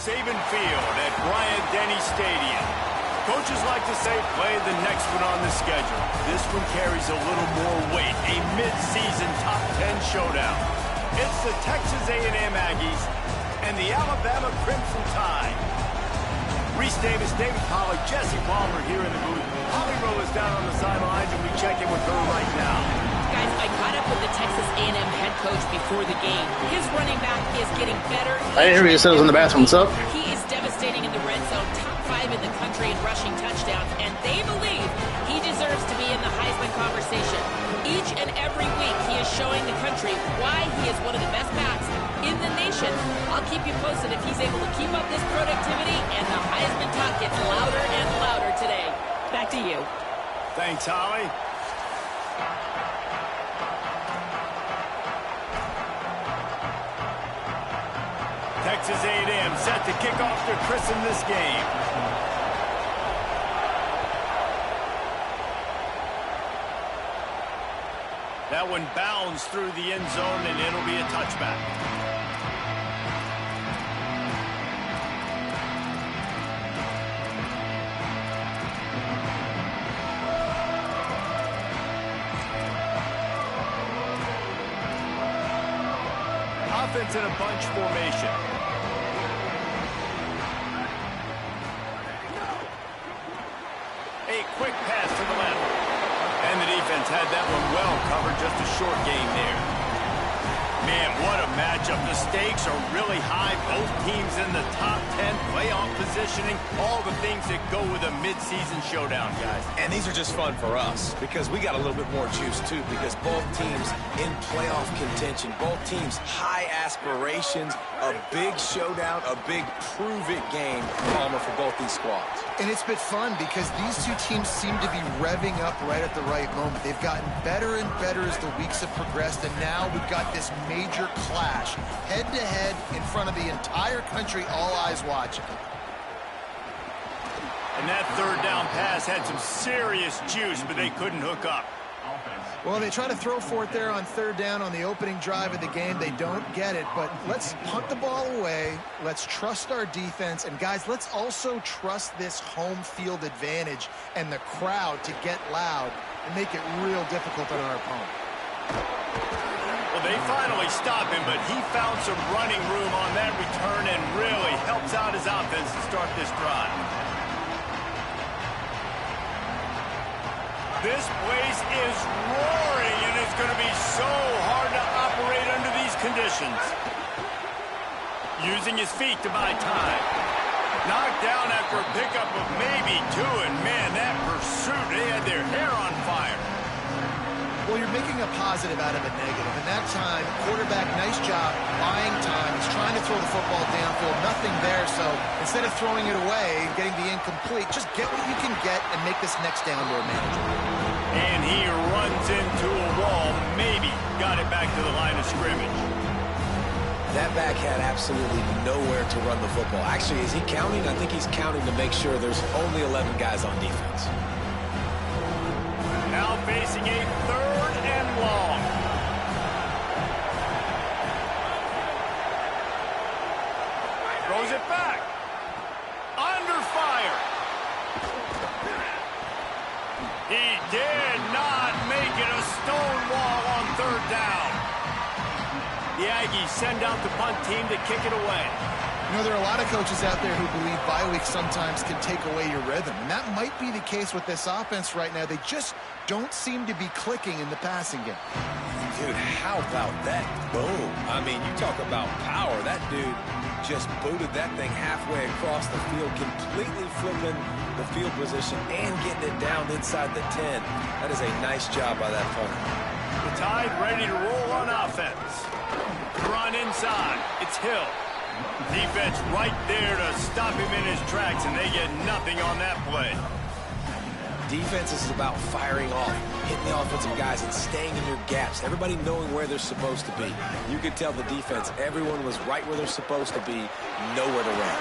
Saban Field at Bryant-Denny Stadium. Coaches like to say, play the next one on the schedule. This one carries a little more weight, a mid-season top 10 showdown. It's the Texas A&M Aggies and the Alabama Crimson Tide. Reese Davis, David Pollack, Jesse Palmer here in the booth. Holly Rowe is down on the sidelines, and we check in with her right now. Guys, I caught up with the Texas A&M head coach before the game. His running back is getting better. I didn't hear you say it was in the bathroom. What's up? He is devastating in the red zone, top 5 in the country in rushing touchdowns, and they believe he deserves to be in the Heisman conversation. Each and every week, he is showing the country why he is one of the best backs in the nation. I'll keep you posted if he's able to keep up this productivity, and the Heisman talk gets louder and louder today. Back to you. Thanks, Holly. Texas A&M set to kick off to christen this game. That one bounds through the end zone, and it'll be a touchback. Offense in a bunch formation. A quick pass to the left. And the defense had that one well covered, just a short gain there. Man, what a matchup. The stakes are really high. Both teams in the top 10, playoff positioning, all the things that go with a midseason showdown, guys. And these are just fun for us because we got a little bit more juice, too, because both teams in playoff contention, both teams high aspirations, a big showdown, a big prove-it game, Palmer, for both these squads. And it's been fun because these two teams seem to be revving up right at the right moment. They've gotten better and better as the weeks have progressed, and now we've got this major clash, head-to-head in front of the entire country, all eyes watching. And that third down pass had some serious juice, but they couldn't hook up. Well, they try to throw for it there on third down on the opening drive of the game. They don't get it, but let's punt the ball away. Let's trust our defense. And, guys, let's also trust this home field advantage and the crowd to get loud and make it real difficult on our opponent. Well, they finally stop him, but he found some running room on that return and really helps out his offense to start this drive. This place is roaring, and it's going to be so hard to operate under these conditions. Using his feet to buy time. Knocked down after a pickup of maybe 2, and man, that pursuit, they had their hair on fire. Well, you're making a positive out of a negative. And that time, quarterback, nice job, buying time. He's trying to throw the football downfield. Nothing there, so instead of throwing it away and getting the incomplete, just get what you can get and make this next down more manageable. And he runs into a wall, maybe got it back to the line of scrimmage. That back had absolutely nowhere to run the football. Actually, is he counting? I think he's counting to make sure there's only 11 guys on defense. Now facing a third and long. Throws it back. Under fire. He did not make it a stone wall on third down. The Aggies send out the punt team to kick it away. You know, there are a lot of coaches out there who believe bye weeks sometimes can take away your rhythm. And that might be the case with this offense right now. They just don't seem to be clicking in the passing game. Dude, how about that boom? I mean, you talk about power. That dude just booted that thing halfway across the field, completely flipping the field position and getting it down inside the 10. That is a nice job by that punter. The Tide ready to roll on offense. Run inside. It's Hill. Defense right there to stop him in his tracks, and they get nothing on that play. Defense is about firing off, hitting the offensive guys and staying in your gaps. Everybody knowing where they're supposed to be. You could tell the defense, everyone was right where they're supposed to be, nowhere to run.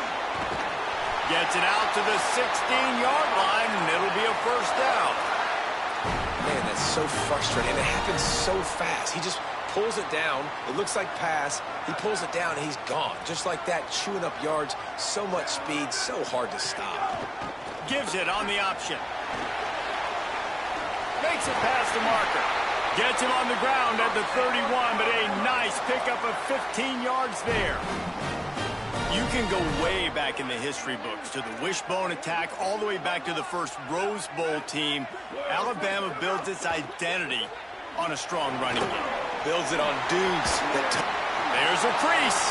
Gets it out to the 16-yard line, and it'll be a first down. Man, that's so frustrating. And it happens so fast. He just pulls it down. It looks like pass. He pulls it down, and he's gone. Just like that, chewing up yards. So much speed, so hard to stop. Gives it on the option. Makes it past the marker. Gets him on the ground at the 31, but a nice pickup of 15 yards there. You can go way back in the history books to the wishbone attack, all the way back to the first Rose Bowl team. Alabama builds its identity on a strong running game. Builds it on dudes that... There's a crease.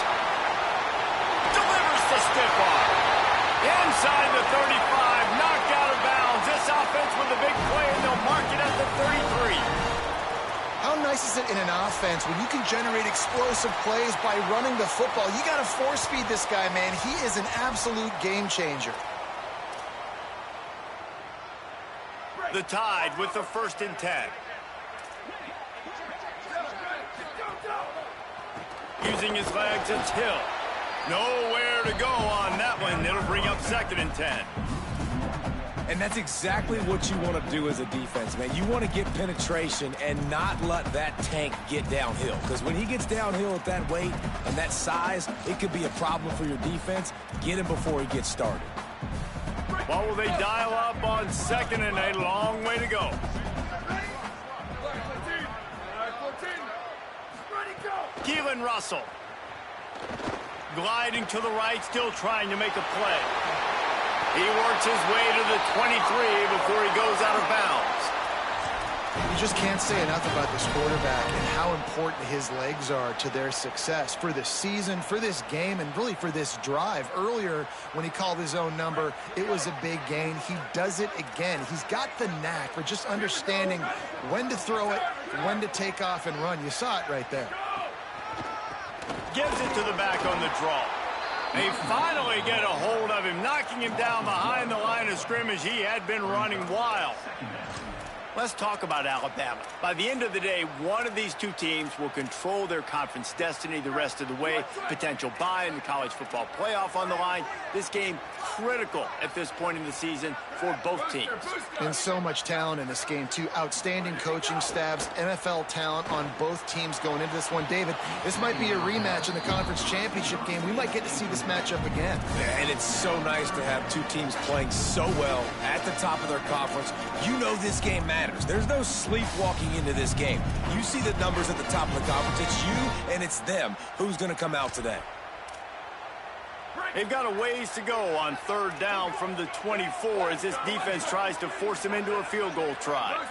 Delivers the stiff arm. Inside the 35, knocked out of bounds. This offense with a big play, and they'll mark it at the 33. How nice is it in an offense when you can generate explosive plays by running the football? You got to force feed this guy, man. He is an absolute game changer. The Tide with the 1st and 10. Using his legs, it's Hill. Nowhere to go on that one. It'll bring up 2nd and 10. And that's exactly what you want to do as a defense, man. You want to get penetration and not let that tank get downhill. Because when he gets downhill at that weight and that size, it could be a problem for your defense. Get him before he gets started. What will they dial up on 2nd and a long way to go? Keelan Russell. Gliding to the right, still trying to make a play. He works his way to the 23 before he goes out of bounds. You just can't say enough about this quarterback and how important his legs are to their success for this season, for this game, and really for this drive. Earlier, when he called his own number, it was a big gain. He does it again. He's got the knack for just understanding when to throw it, when to take off and run. You saw it right there. Gives it to the back on the draw. They finally get a hold of him, knocking him down behind the line of scrimmage. He had been running wild. Let's talk about Alabama. By the end of the day, one of these two teams will control their conference destiny the rest of the way. Potential bye in the college football playoff on the line. This game critical at this point in the season for both teams. And so much talent in this game, too. Outstanding coaching staffs, NFL talent on both teams going into this one. David, this might be a rematch in the conference championship game. We might get to see this matchup again. Yeah, and it's so nice to have two teams playing so well at the top of their conference. You know this game matters. There's no sleepwalking into this game. You see the numbers at the top of the conference. It's you and it's them. Who's going to come out today? They've got a ways to go on 3rd down from the 24 as this defense tries to force them into a field goal try.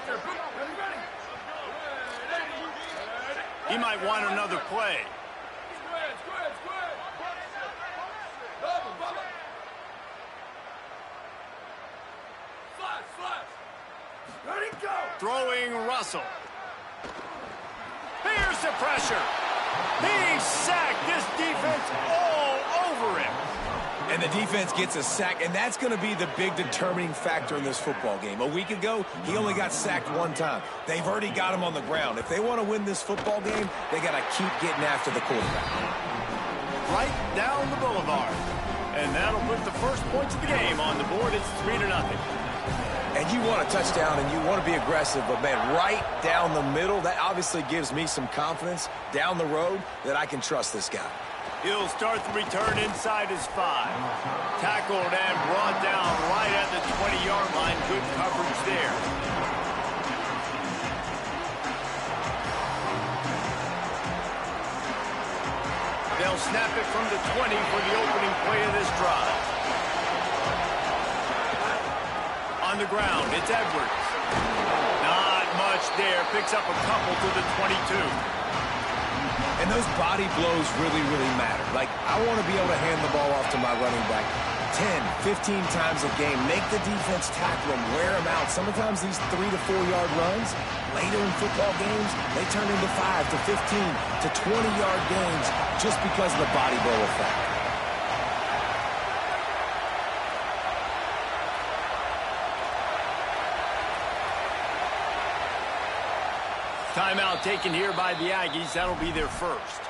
He might want another play. Throwing Russell. Here's the pressure. He's sacked. This defense all over him. And the defense gets a sack, and that's going to be the big determining factor in this football game. A week ago, he only got sacked one time. They've already got him on the ground. If they want to win this football game, they got to keep getting after the quarterback. Right down the boulevard. And that'll put the first points of the game on the board. It's 3-0. And you want a touchdown and you want to be aggressive, but, man, right down the middle, that obviously gives me some confidence down the road that I can trust this guy. He'll start the return inside his 5. Tackled and brought down right at the 20-yard line. Good coverage there. They'll snap it from the 20 for the opening play of this drive. On the ground, it's Edwards. Not much there. Picks up a couple to the 22. And those body blows really, really matter. Like, I want to be able to hand the ball off to my running back 10, 15 times a game. Make the defense tackle them, wear them out. Sometimes these 3 to 4 yard runs, later in football games, they turn into 5 to 15 to 20-yard games just because of the body blow effect. Timeout taken here by the Aggies. That'll be their first.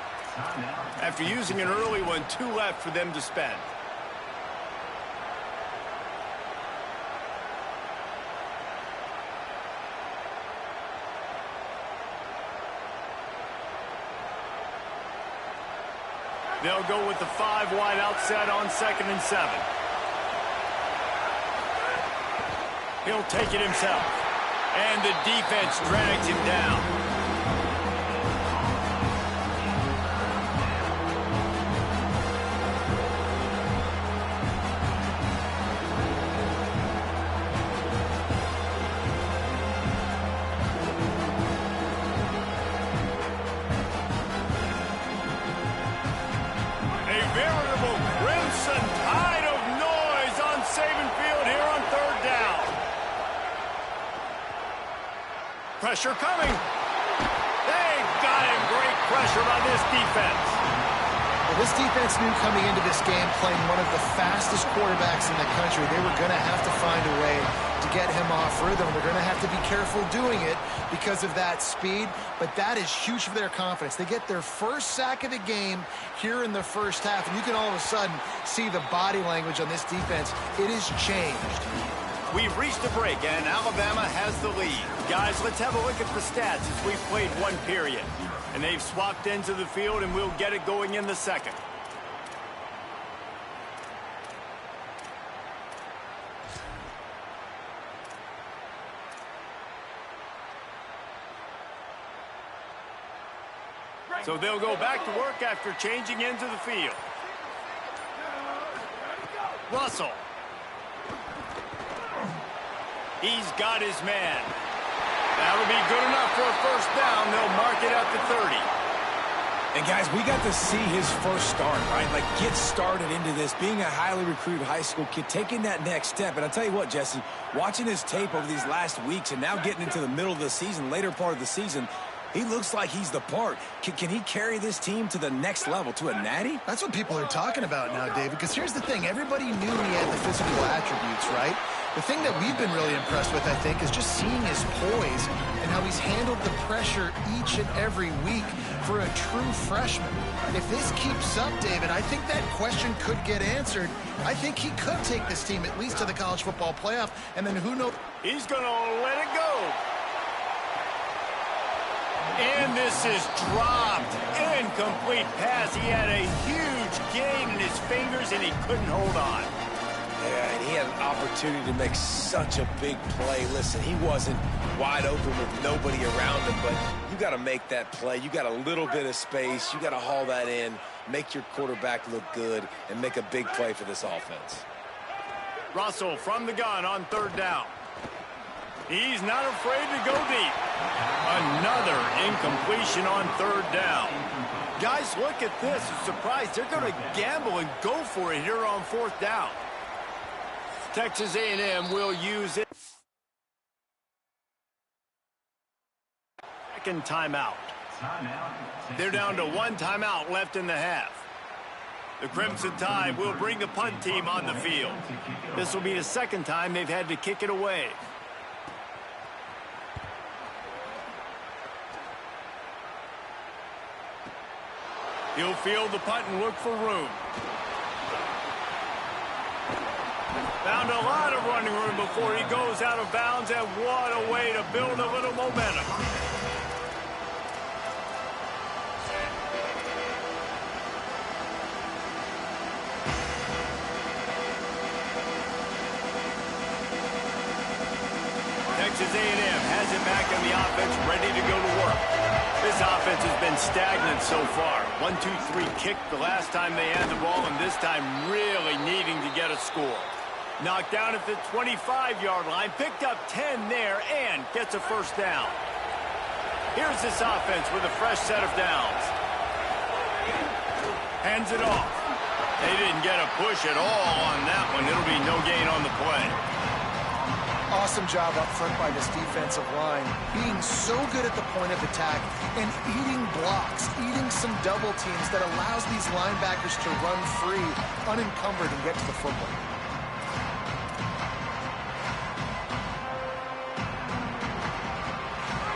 After using an early one, 2 left for them to spend. They'll go with the 5 wide outset on 2nd and 7. He'll take it himself. And the defense drags him down. Pressure coming. They've got him. Great pressure by this defense. Well, this defense knew coming into this game, playing one of the fastest quarterbacks in the country, they were going to have to find a way to get him off rhythm. They're going to have to be careful doing it because of that speed, but that is huge for their confidence. They get their first sack of the game here in the first half, and you can all of a sudden see the body language on this defense. It has changed. We've reached a break, and Alabama has the lead. Guys, let's have a look at the stats as we've played one period. And they've swapped into the field, and we'll get it going in the second. So they'll go back to work after changing into the field. Russell. He's got his man. That'll be good enough for a first down. They'll mark it at the 30. And, guys, we got to see his first start, right? Like, get started into this, being a highly recruited high school kid, taking that next step. And I'll tell you what, Jesse, watching his tape over these last weeks and now getting into the middle of the season, later part of the season, he looks like he's the part. Can he carry this team to the next level, to a natty? That's what people are talking about now, David, because here's the thing. Everybody knew he had the physical attributes, right? The thing that we've been really impressed with, I think, is just seeing his poise and how he's handled the pressure each and every week for a true freshman. If this keeps up, David, I think that question could get answered. I think he could take this team at least to the college football playoff, and then who knows? He's going to let it go. And this is dropped. Incomplete pass. He had a huge gain in his fingers, and he couldn't hold on. Yeah, and he had an opportunity to make such a big play. Listen, he wasn't wide open with nobody around him, but you got to make that play. You got a little bit of space. You got to haul that in, make your quarterback look good, and make a big play for this offense. Russell from the gun on 3rd down. He's not afraid to go deep. Another incompletion on 3rd down. Guys, look at this. I'm surprised they're going to gamble and go for it here on 4th down. Texas A&M will use it. Second timeout. They're down to 1 timeout left in the half. The Crimson Tide will bring the punt team on the field. This will be the second time they've had to kick it away. He'll field the punt and look for room. Found a lot of running room before he goes out of bounds, and what a way to build a little momentum. Texas A&M has it back in the offense, ready to go to work. This offense has been stagnant so far. 1-2-3 kick the last time they had the ball, and this time really needing to get a score. Knocked down at the 25-yard line, picked up 10 there, and gets a first down. Here's this offense with a fresh set of downs. Hands it off. They didn't get a push at all on that one. It'll be no gain on the play. Awesome job up front by this defensive line, being so good at the point of attack and eating blocks, eating some double teams that allows these linebackers to run free, unencumbered, and get to the football.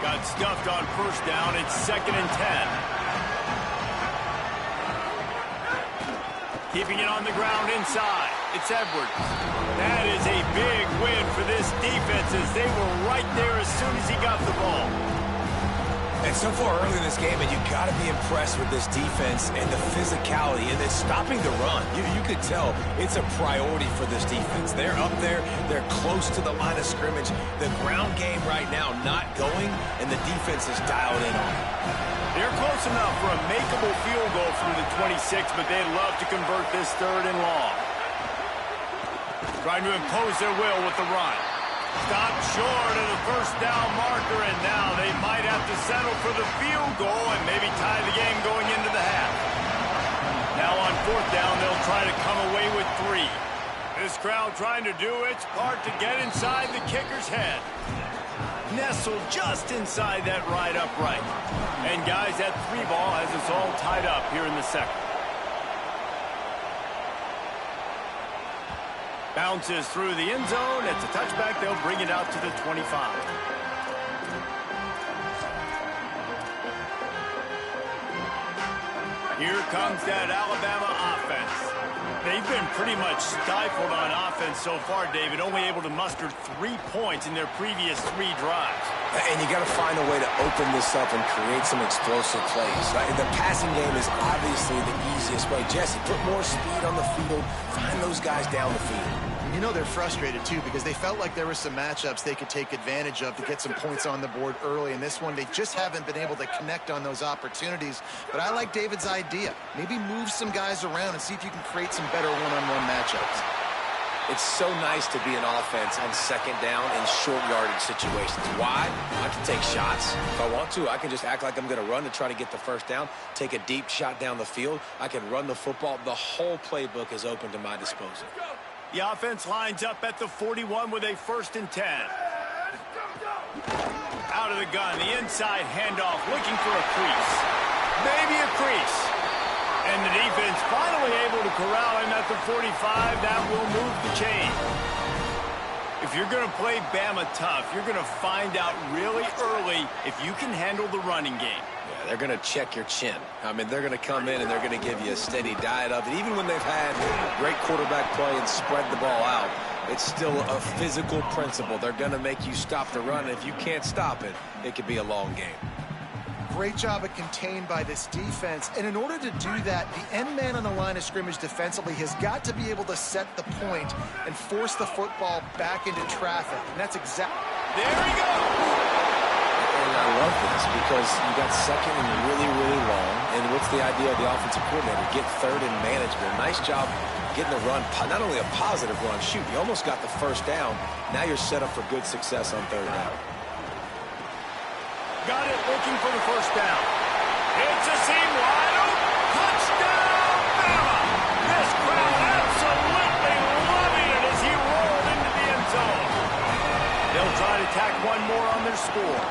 Got stuffed on first down. It's 2nd and 10. Keeping it on the ground inside. It's Edwards. That is a big win for this defense as they were right there as soon as he got the ball. And It's so far early in this game, and you got to be impressed with this defense and the physicality and then stopping the run. You could tell it's a priority for this defense. They're up there. They're close to the line of scrimmage. The ground game right now not going, and the defense is dialed in on it. They're close enough for a makeable field goal from the 26, but they'd love to convert this 3rd and long. Trying to impose their will with the run. Stopped short of the first down marker, and now they might have to settle for the field goal and maybe tie the game going into the half. Now on 4th down, they'll try to come away with 3. This crowd trying to do its part to get inside the kicker's head. Nestled just inside that right upright. And guys, that 3 ball has us all tied up here in the 2nd. Bounces through the end zone. It's a touchback. They'll bring it out to the 25. Here comes that Alabama offense. They've been pretty much stifled on offense so far, David. Only able to muster 3 points in their previous 3 drives. And you got to find a way to open this up and create some explosive plays. The passing game is obviously the easiest way. Jesse, put more speed on the field. Find those guys down the field. You know they're frustrated, too, because they felt like there were some matchups they could take advantage of to get some points on the board early. In this one, they just haven't been able to connect on those opportunities. But I like David's idea. Maybe move some guys around and see if you can create some better one-on-one matchups. It's so nice to be an offense on 2nd down in short yardage situations. Why? I can take shots. If I want to, I can just act like I'm going to run to try to get the 1st down, take a deep shot down the field. I can run the football. The whole playbook is open to my disposal. The offense lines up at the 41 with a 1st and 10. Out of the gun, the inside handoff, looking for a crease. Maybe a crease. And the defense finally able to corral him at the 45. That will move the chain. If you're going to play Bama tough, you're going to find out really early if you can handle the running game. Yeah, they're going to check your chin. I mean, they're going to come in and they're going to give you a steady diet of it. Even when they've had great quarterback play and spread the ball out, it's still a physical principle. They're going to make you stop the run. If you can't stop it, it could be a long game. Great job of contained by this defense. And in order to do that, the end man on the line of scrimmage defensively has got to be able to set the point and force the football back into traffic. And that's exactly... There he goes! And I love this because you got 2nd and really, really long. And what's the idea of the offensive coordinator? Get 3rd and manageable. Nice job getting the run, not only a positive run, shoot, you almost got the 1st down. Now you're set up for good success on 3rd down. Got it, looking for the 1st down. It's a seam wide open. Touchdown, Bama! This crowd absolutely loving it as he rolled into the end zone. They'll try to tack one more on their score.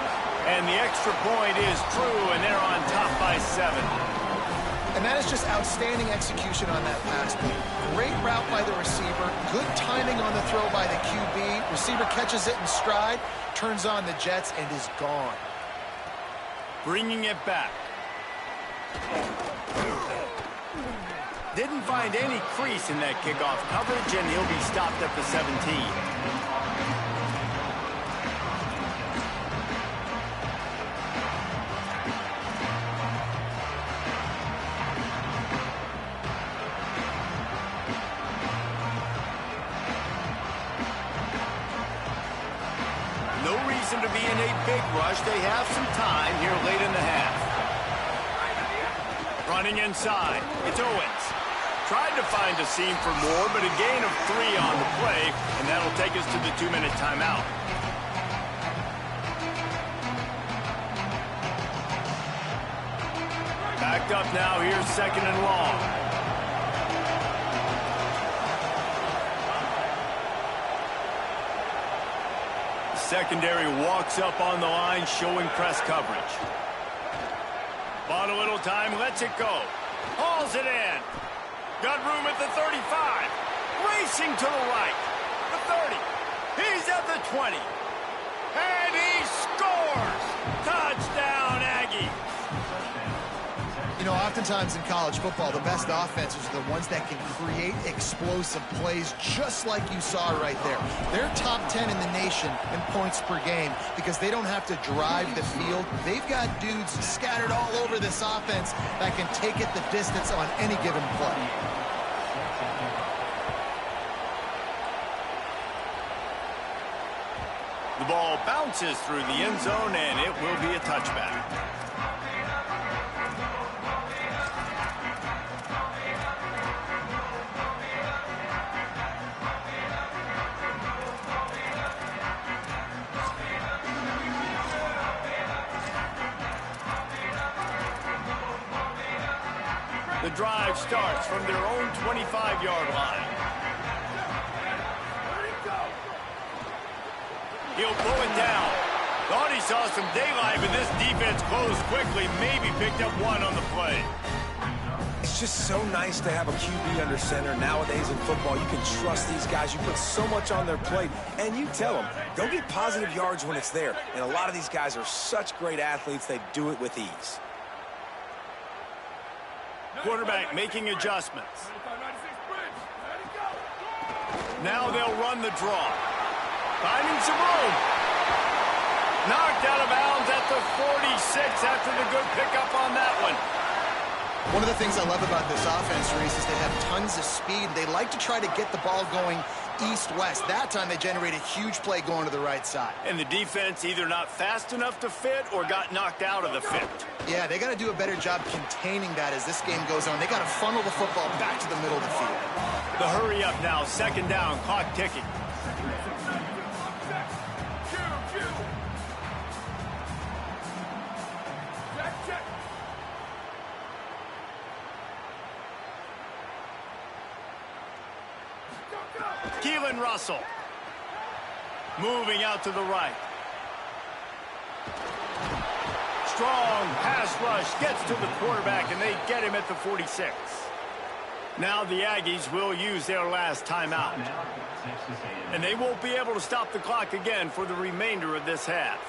And the extra point is true, and they're on top by 7. And that is just outstanding execution on that pass play. Great route by the receiver. Good timing on the throw by the QB. Receiver catches it in stride, turns on the jets, and is gone. Bringing it back. Didn't find any crease in that kickoff coverage, and he'll be stopped at the 17. No reason to be in a big rush. They have some time here late in the half. Running inside. It's Owens. Tried to find a seam for more, but a gain of 3 on the play, and that'll take us to the 2-minute timeout. Backed up now. Here's 2nd and long. Secondary walks up on the line, showing press coverage. Bought a little time, lets it go. Hauls it in. Got room at the 35. Racing to the right. The 30. He's at the 20. And he scores! Touchdown, Aggie! You know, Oftentimes in college football, the best offenses are the ones that can create explosive plays, just like you saw right there. They're top 10 in the nation in points per game because they don't have to drive the field. They've got dudes scattered all over this offense that can take it the distance on any given play. The ball bounces through the end zone, and it will be a touchback. The drive starts from their own 25-yard line. He'll pull it down. Thought he saw some daylight, but this defense closed quickly. Maybe picked up one on the play. It's just so nice to have a QB under center. Nowadays in football, you can trust these guys. You put so much on their plate, and you tell them, go get positive yards when it's there. And a lot of these guys are such great athletes, they do it with ease. Quarterback making adjustments. Now they'll run the draw. Finding some room. Knocked out of bounds at the 46 after the good pickup on that one. One of the things I love about this offense, Reese, is they have tons of speed. They like to try to get the ball going east-west. That time they generated a huge play going to the right side. And the defense either not fast enough to fit or got knocked out of the fit. Yeah, they got to do a better job containing that as this game goes on. They got to funnel the football back to the middle of the field. The hurry up now, second down, clock ticking. Keelan Russell moving out to the right. Strong pass rush gets to the quarterback, and they get him at the 46. Now the Aggies will use their last timeout. And they won't be able to stop the clock again for the remainder of this half.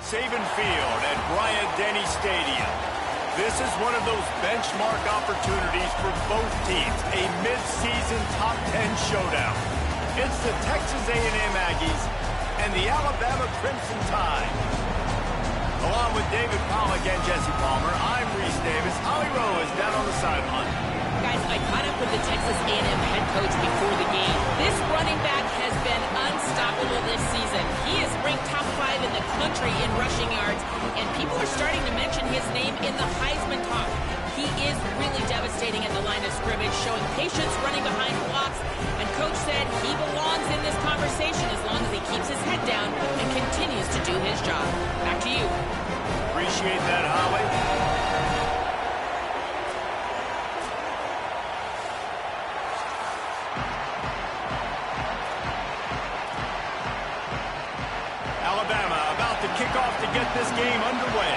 Saban Field at Bryant-Denny Stadium. This is one of those benchmark opportunities for both teams, a mid-season top 10 showdown. It's the Texas A&M Aggies and the Alabama Crimson Tide. Along with David Pollack and Jesse Palmer, I'm Reese Davis. Holly Rowe is down on the sideline. Guys, I caught up with the Texas A&M head coach before the game. This running back has been unstoppable this season. He is ranked top 5 in the country in rushing yards, and people are starting to mention his name in the Heisman talk. He is really devastating at the line of scrimmage, showing patience running behind blocks, and Coach said he belongs in this conversation as long as he keeps his head down and continues to do his job. Back to you. Appreciate that, Holly. Alabama about to kick off to get this game underway.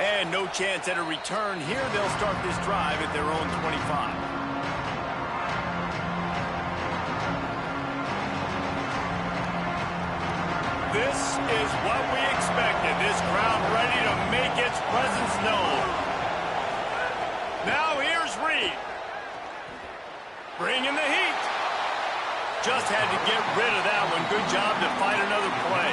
And no chance at a return here. They'll start this drive at their own 25. This is what we expected. This crowd ready to make its presence known. Now here's Reed. Bringing the heat. Just had to get rid of that one. Good job to fight another play.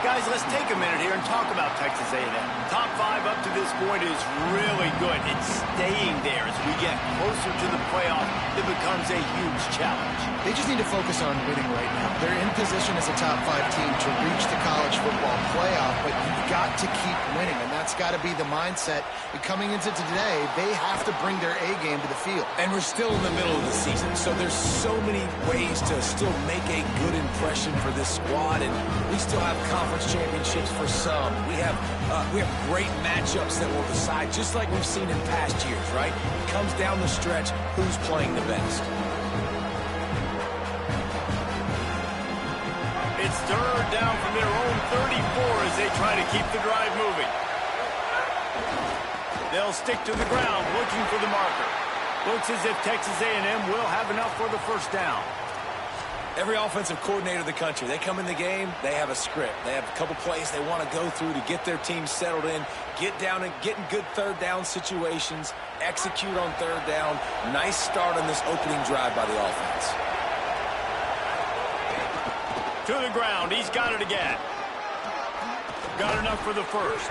Guys, let's take a minute here and talk about Texas A&M. Top 5 up to this point is really good. It's staying there as we get closer to the playoff. It becomes a huge challenge. They just need to focus on winning right now. They're in position as a top 5 team to reach the college football playoff, but you've got to keep winning, and that's got to be the mindset. And coming into today, they have to bring their A game to the field. And we're still in the middle of the season, so there's so many ways to still make a good impression for this squad, and we still have conference championships for some. We have great matchups that will decide, just like we've seen in past years, right? It comes down the stretch, who's playing the best. It's third down from their own 34 as they try to keep the drive moving. They'll stick to the ground looking for the marker. Looks as if Texas A&M will have enough for the first down. Every offensive coordinator in the country, they come in the game, they have a script. They have a couple plays they want to go through to get their team settled in, get down and get in good third down situations, execute on third down. Nice start on this opening drive by the offense. To the ground, he's got it again. Got enough for the first.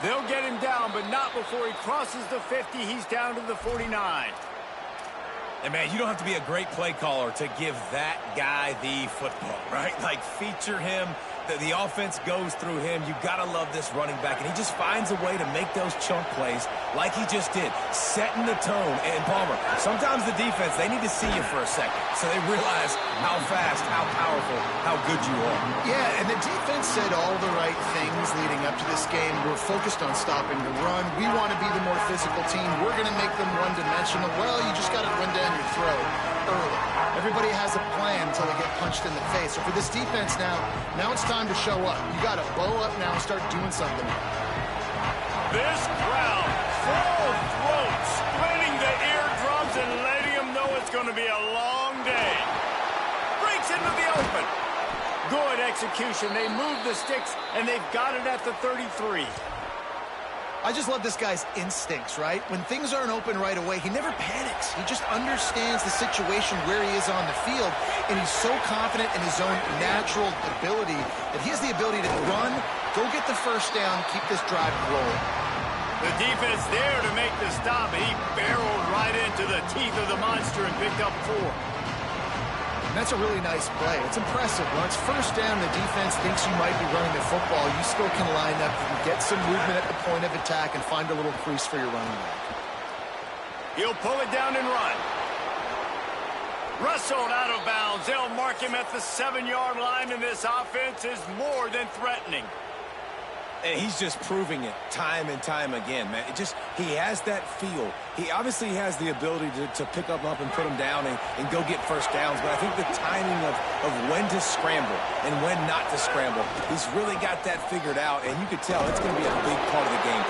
They'll get him down, but not before he crosses the 50. He's down to the 49. And, man, you don't have to be a great play caller to give that guy the football, right? Like, feature him. The offense goes through him. You've got to love this running back. And he just finds a way to make those chunk plays like he just did, setting the tone. And, Palmer, sometimes the defense, they need to see you for a second so they realize how fast, how powerful, how good you are. Yeah, and the defense said all the right things leading up to this game. We're focused on stopping the run. We want to be the more physical team. We're going to make them one-dimensional. Well, you just got to run down your throat early. Everybody has a plan until they get punched in the face. So for this defense now it's time to show up. You got to bow up now and start doing something. This crowd, full throat, splitting the eardrums and letting them know it's going to be a long day. Breaks into the open. Good execution. They move the sticks, and they've got it at the 33. I just love this guy's instincts, right? When things aren't open right away, he never panics. He just understands the situation where he is on the field, and he's so confident in his own natural ability that he has the ability to run, go get the first down, keep this drive rolling. The defense there to make the stop. He barreled right into the teeth of the monster and picked up 4. And that's a really nice play. It's impressive. When it's first down, the defense thinks you might be running the football. You still can line up, you can get some movement at the point of attack and find a little crease for your running back. He'll pull it down and run. Wrestled out of bounds. They'll mark him at the 7-yard line, and this offense is more than threatening. And he's just proving it time and time again, man. He has that feel. He obviously has the ability to pick up and put him down and go get first downs. But I think the timing of when to scramble and when not to scramble, he's really got that figured out. And you could tell it's going to be a big part of the game.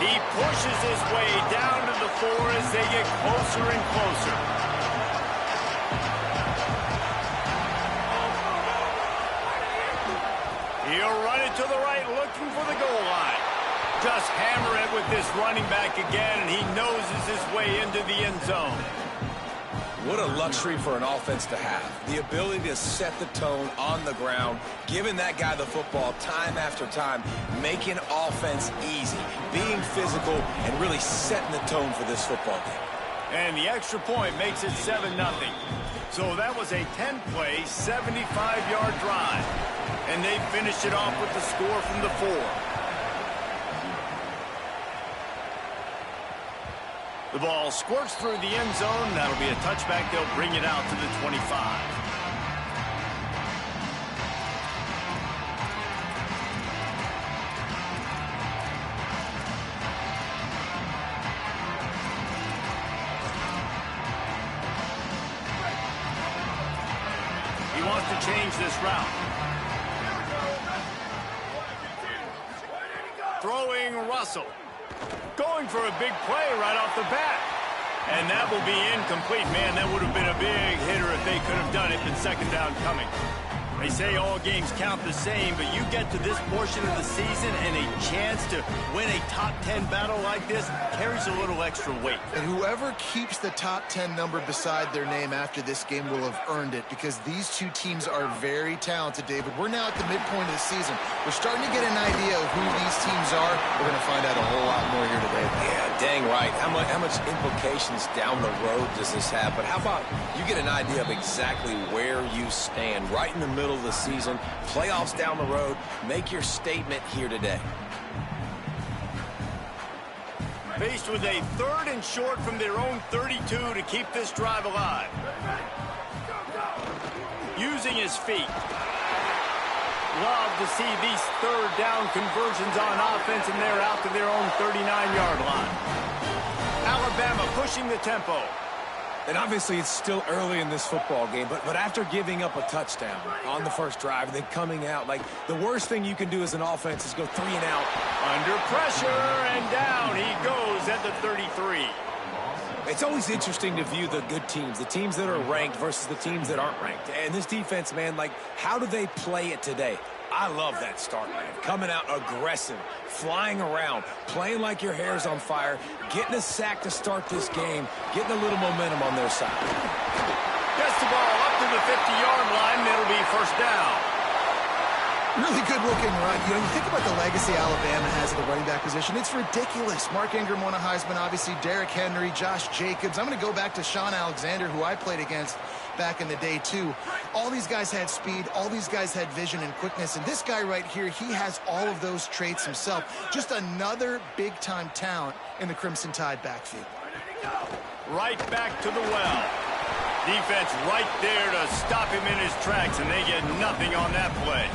He pushes his way down to the 4 as they get closer and closer. He'll run it to the right, looking for the goal line. Just hammer it with this running back again, and he noses his way into the end zone. What a luxury for an offense to have. The ability to set the tone on the ground, giving that guy the football time after time, making offense easy, being physical, and really setting the tone for this football game. And the extra point makes it 7-0. So that was a 10-play, 75-yard drive. And they finished it off with the score from the 4. The ball squirts through the end zone. That'll be a touchback. They'll bring it out to the 25. He wants to change this route. Throwing Russell. Going for a big play right off the bat. And that will be incomplete. Man, that would have been a big hitter if they could have done it, and second down coming. They say all games count the same, but you get to this portion of the season and a chance to win a top 10 battle like this carries a little extra weight. And whoever keeps the top 10 number beside their name after this game will have earned it, because these two teams are very talented, David. We're now at the midpoint of the season. We're starting to get an idea of who these teams are. We're going to find out a whole lot more here today. Yeah, dang right. How much implications down the road does this have? But how about you get an idea of exactly where you stand right in the middle of the season, playoffs down the road, make your statement here today. Faced with a 3rd and short from their own 32 to keep this drive alive. Using his feet. Love to see these 3rd down conversions on offense, and they're out to their own 39-yard line. Alabama pushing the tempo. And obviously it's still early in this football game, but after giving up a touchdown on the first drive and then coming out, like, the worst thing you can do as an offense is go 3 and out. Under pressure, and down he goes at the 33. It's always interesting to view the good teams, the teams that are ranked versus the teams that aren't ranked. And this defense, man, like, how do they play it today? I love that start, man. Coming out aggressive, flying around, playing like your hair's on fire, getting a sack to start this game, getting a little momentum on their side. Gets the ball up to the 50-yard line, and it'll be first down. Really good-looking run. You know, you think about the legacy Alabama has at the running back position. It's ridiculous. Mark Ingram won a Heisman, obviously. Derrick Henry, Josh Jacobs. I'm going to go back to Sean Alexander, who I played against back in the day, too. All these guys had speed. All these guys had vision and quickness. And this guy right here, he has all of those traits himself. Just another big-time talent in the Crimson Tide backfield. Right back to the well. Defense right there to stop him in his tracks, and they get nothing on that play.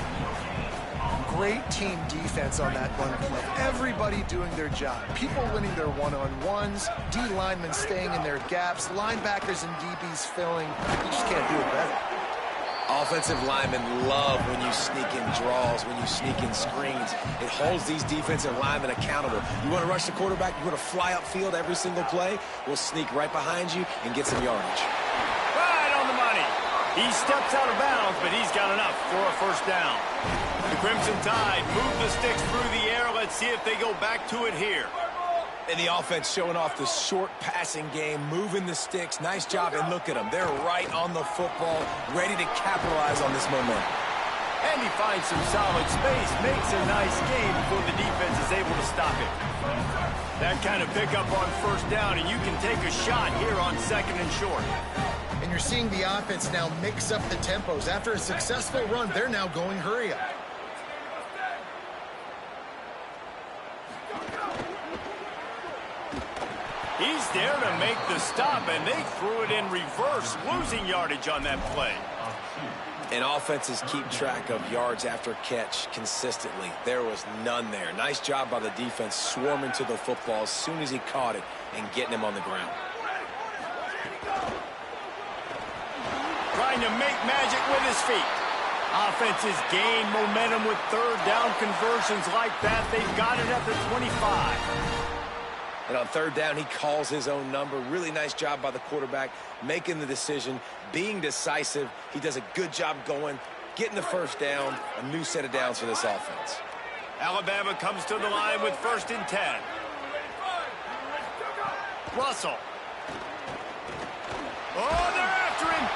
Great team defense on that run play. Everybody doing their job. People winning their one-on-ones, D linemen staying in their gaps, linebackers and DBs filling. You just can't do it better. Offensive linemen love when you sneak in draws, when you sneak in screens. It holds these defensive linemen accountable. You want to rush the quarterback, you want to fly upfield every single play, we'll sneak right behind you and get some yardage. Right on the money. He steps out of bounds, but he's got enough for a first down. The Crimson Tide move the sticks through the air. Let's see if they go back to it here. And the offense showing off the short passing game, moving the sticks. Nice job, and look at them. They're right on the football, ready to capitalize on this momentum. And he finds some solid space, makes a nice game before the defense is able to stop it. That kind of pickup on first down, and you can take a shot here on 2nd and short. And you're seeing the offense now mix up the tempos. After a successful run, they're now going hurry up. He's there to make the stop, and they threw it in reverse, losing yardage on that play. And offenses keep track of yards after catch consistently. There was none there. Nice job by the defense swarming to the football as soon as he caught it and getting him on the ground. Trying to make magic with his feet. Offenses gain momentum with 3rd down conversions like that. They've got it at the 25. And on third down, he calls his own number. Really nice job by the quarterback, making the decision, being decisive. He does a good job going, getting the first down, a new set of downs for this offense. Alabama comes to the line with 1st and 10. Russell. Oh, they're after him.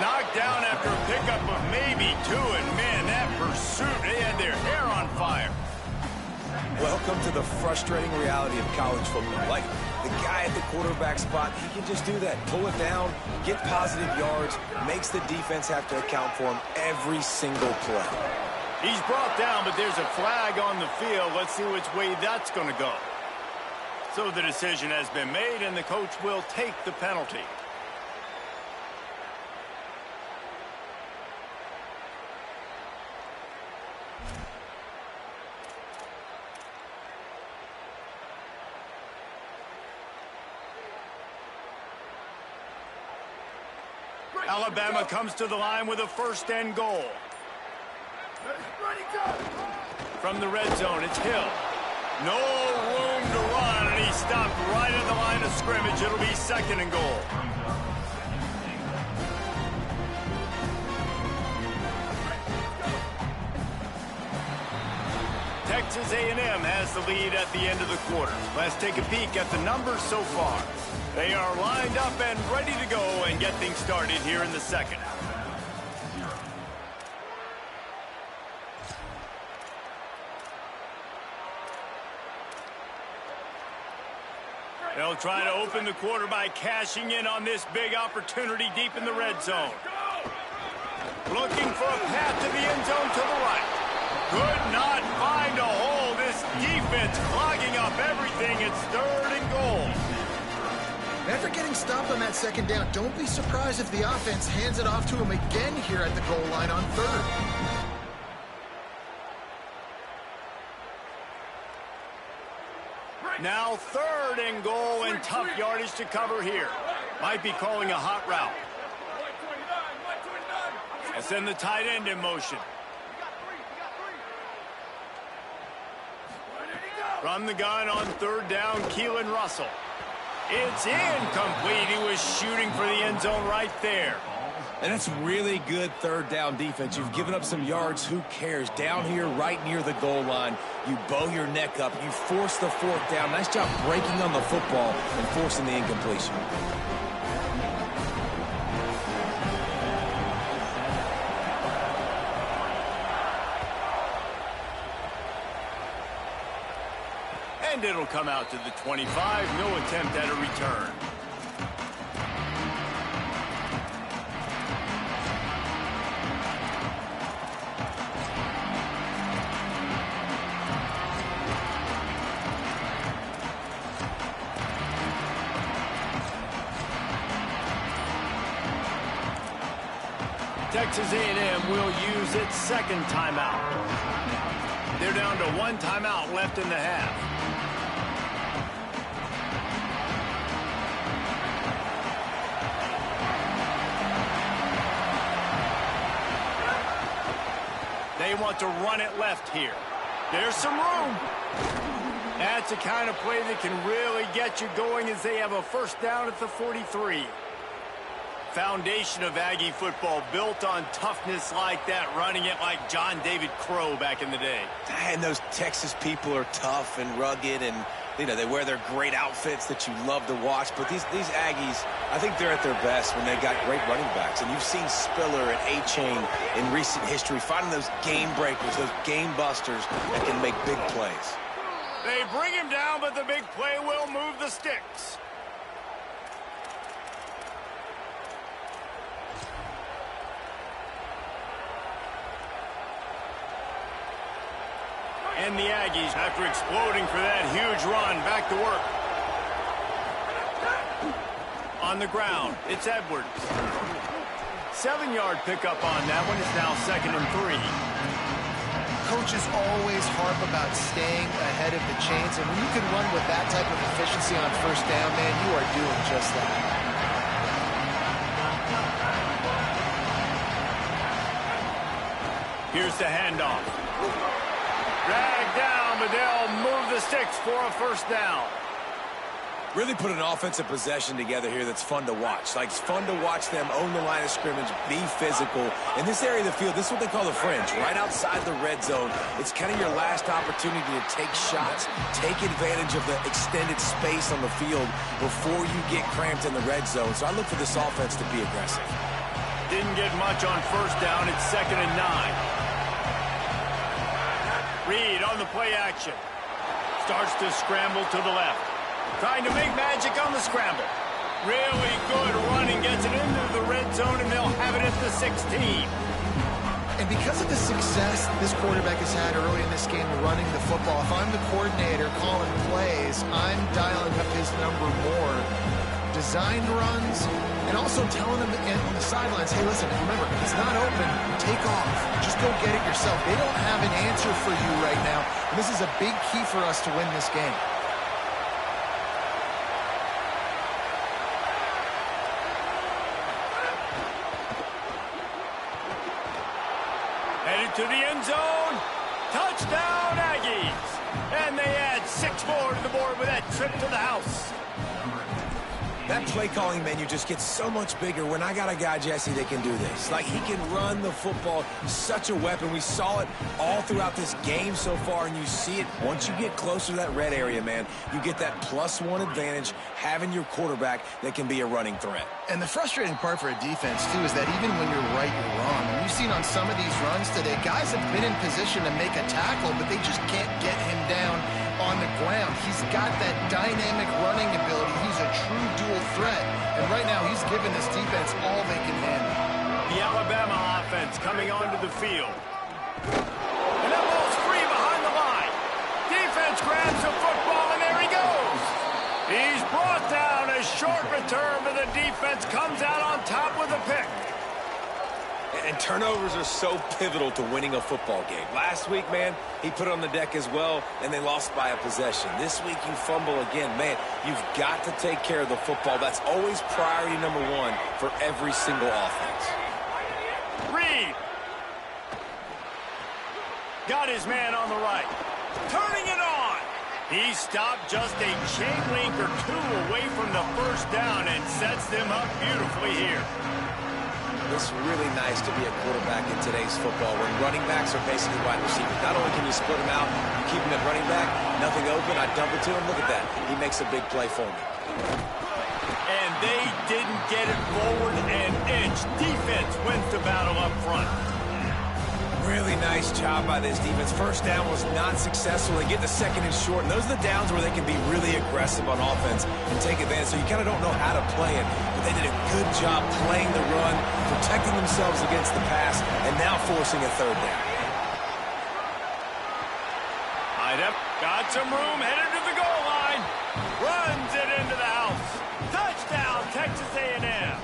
Knocked down after a pickup of maybe 2, and man, that pursuit, they had their hair on fire. Welcome to the frustrating reality of college football. Like, the guy at the quarterback spot, he can just do that. Pull it down, get positive yards, makes the defense have to account for him every single play. He's brought down, but there's a flag on the field. Let's see which way that's going to go. So the decision has been made, and the coach will take the penalty. Alabama comes to the line with a 1st and goal. From the red zone, it's Hill. No room to run, and he stopped right at the line of scrimmage. It'll be 2nd and goal. Texas A&M has the lead at the end of the quarter. Let's take a peek at the numbers so far. They are lined up and ready to go and get things started here in the 2nd. They'll try to open the quarter by cashing in on this big opportunity deep in the red zone. Looking for a path to the end zone to the right. Could not find a hole. This defense clogging up everything. It's 3rd and goal. After getting stopped on that 2nd down, don't be surprised if the offense hands it off to him again here at the goal line on 3rd. Now 3rd and goal, and tough yardage to cover here. Might be calling a hot route. And send the tight end in motion. From the gun on 3rd down, Keelan Russell. It's incomplete. He was shooting for the end zone right there. And that's really good 3rd down defense. You've given up some yards. Who cares? Down here right near the goal line, you bow your neck up. You force the 4th down. Nice job breaking on the football and forcing the incompletion. And it'll come out to the 25. No attempt at a return. Texas A&M will use its 2nd timeout. They're down to 1 timeout left in the half. They want to run it left here. There's some room. That's the kind of play that can really get you going as they have a 1st down at the 43. Foundation of Aggie football built on toughness like that, running it like John David Crow back in the day. And those Texas people are tough and rugged, and you know, they wear their great outfits that you love to watch. But these Aggies, I think they're at their best when they got great running backs. And you've seen Spiller and A-Chain in recent history finding those game breakers, those game busters that can make big plays. They bring him down, but the big play will move the sticks. And the Aggies, after exploding for that huge run, back to work. On the ground, it's Edwards. 7-yard pickup on that one. It's now 2nd and 3. Coaches always harp about staying ahead of the chains, and when you can run with that type of efficiency on 1st down, man, you are doing just that. Here's the handoff. Dragged down, but they'll move the sticks for a 1st down. Really put an offensive possession together here that's fun to watch. Like, it's fun to watch them own the line of scrimmage, be physical. In this area of the field, this is what they call the fringe, right outside the red zone. It's kind of your last opportunity to take shots, take advantage of the extended space on the field before you get cramped in the red zone. So I look for this offense to be aggressive. Didn't get much on first down. It's 2nd and 9. Reed on the play action. Starts to scramble to the left. Trying to make magic on the scramble. Really good running, gets it into the red zone, and they'll have it at the 16. And because of the success this quarterback has had early in this game running the football, if I'm the coordinator calling plays, I'm dialing up his number more. Designed runs, and also telling them on the sidelines, hey, listen, remember, if it's not open, take off. Just go get it yourself. They don't have an answer for you right now, and this is a big key for us to win this game. Headed to the end zone. Touchdown, Aggies. And they add 6 more to the board with that trip to the house. That play-calling menu just gets so much bigger when I got a guy, Jesse, that can do this. Like, he can run the football, such a weapon. We saw it all throughout this game so far, and you see it once you get closer to that red area, man. You get that +1 advantage having your quarterback that can be a running threat. And the frustrating part for a defense, too, is that even when you're right, you're wrong. And we've seen on some of these runs today, guys have been in position to make a tackle, but they just can't get him down on the ground. He's got that dynamic running ability. He's a true dual threat. And right now, he's giving this defense all they can handle. The Alabama offense coming onto the field. And that ball's free behind the line. Defense grabs the football, and there he goes. He's brought down. A short return, but the defense comes out on top with a pick. And turnovers are so pivotal to winning a football game. Last week, man, he put it on the deck as well, and they lost by a possession. This week, you fumble again. Man, you've got to take care of the football. That's always priority number 1 for every single offense. Reed. Got his man on the right. Turning it on. He stopped just a chain link or 2 away from the first down and sets them up beautifully here. It's really nice to be a quarterback in today's football when running backs are basically wide receivers. Not only can you split them out, you keep them at running back, nothing open, I dump it to him. Look at that. He makes a big play for me. And they didn't get it forward an inch. Defense wins the battle up front. Really nice job by this defense. First down was not successful. They get the 2nd and short, and those are the downs where they can be really aggressive on offense and take advantage. So you kind of don't know how to play it, but they did a good job playing the run, protecting themselves against the pass, and now forcing a 3rd down. Idep got some room, headed to the goal line. Runs it into the house. Touchdown, Texas A&M.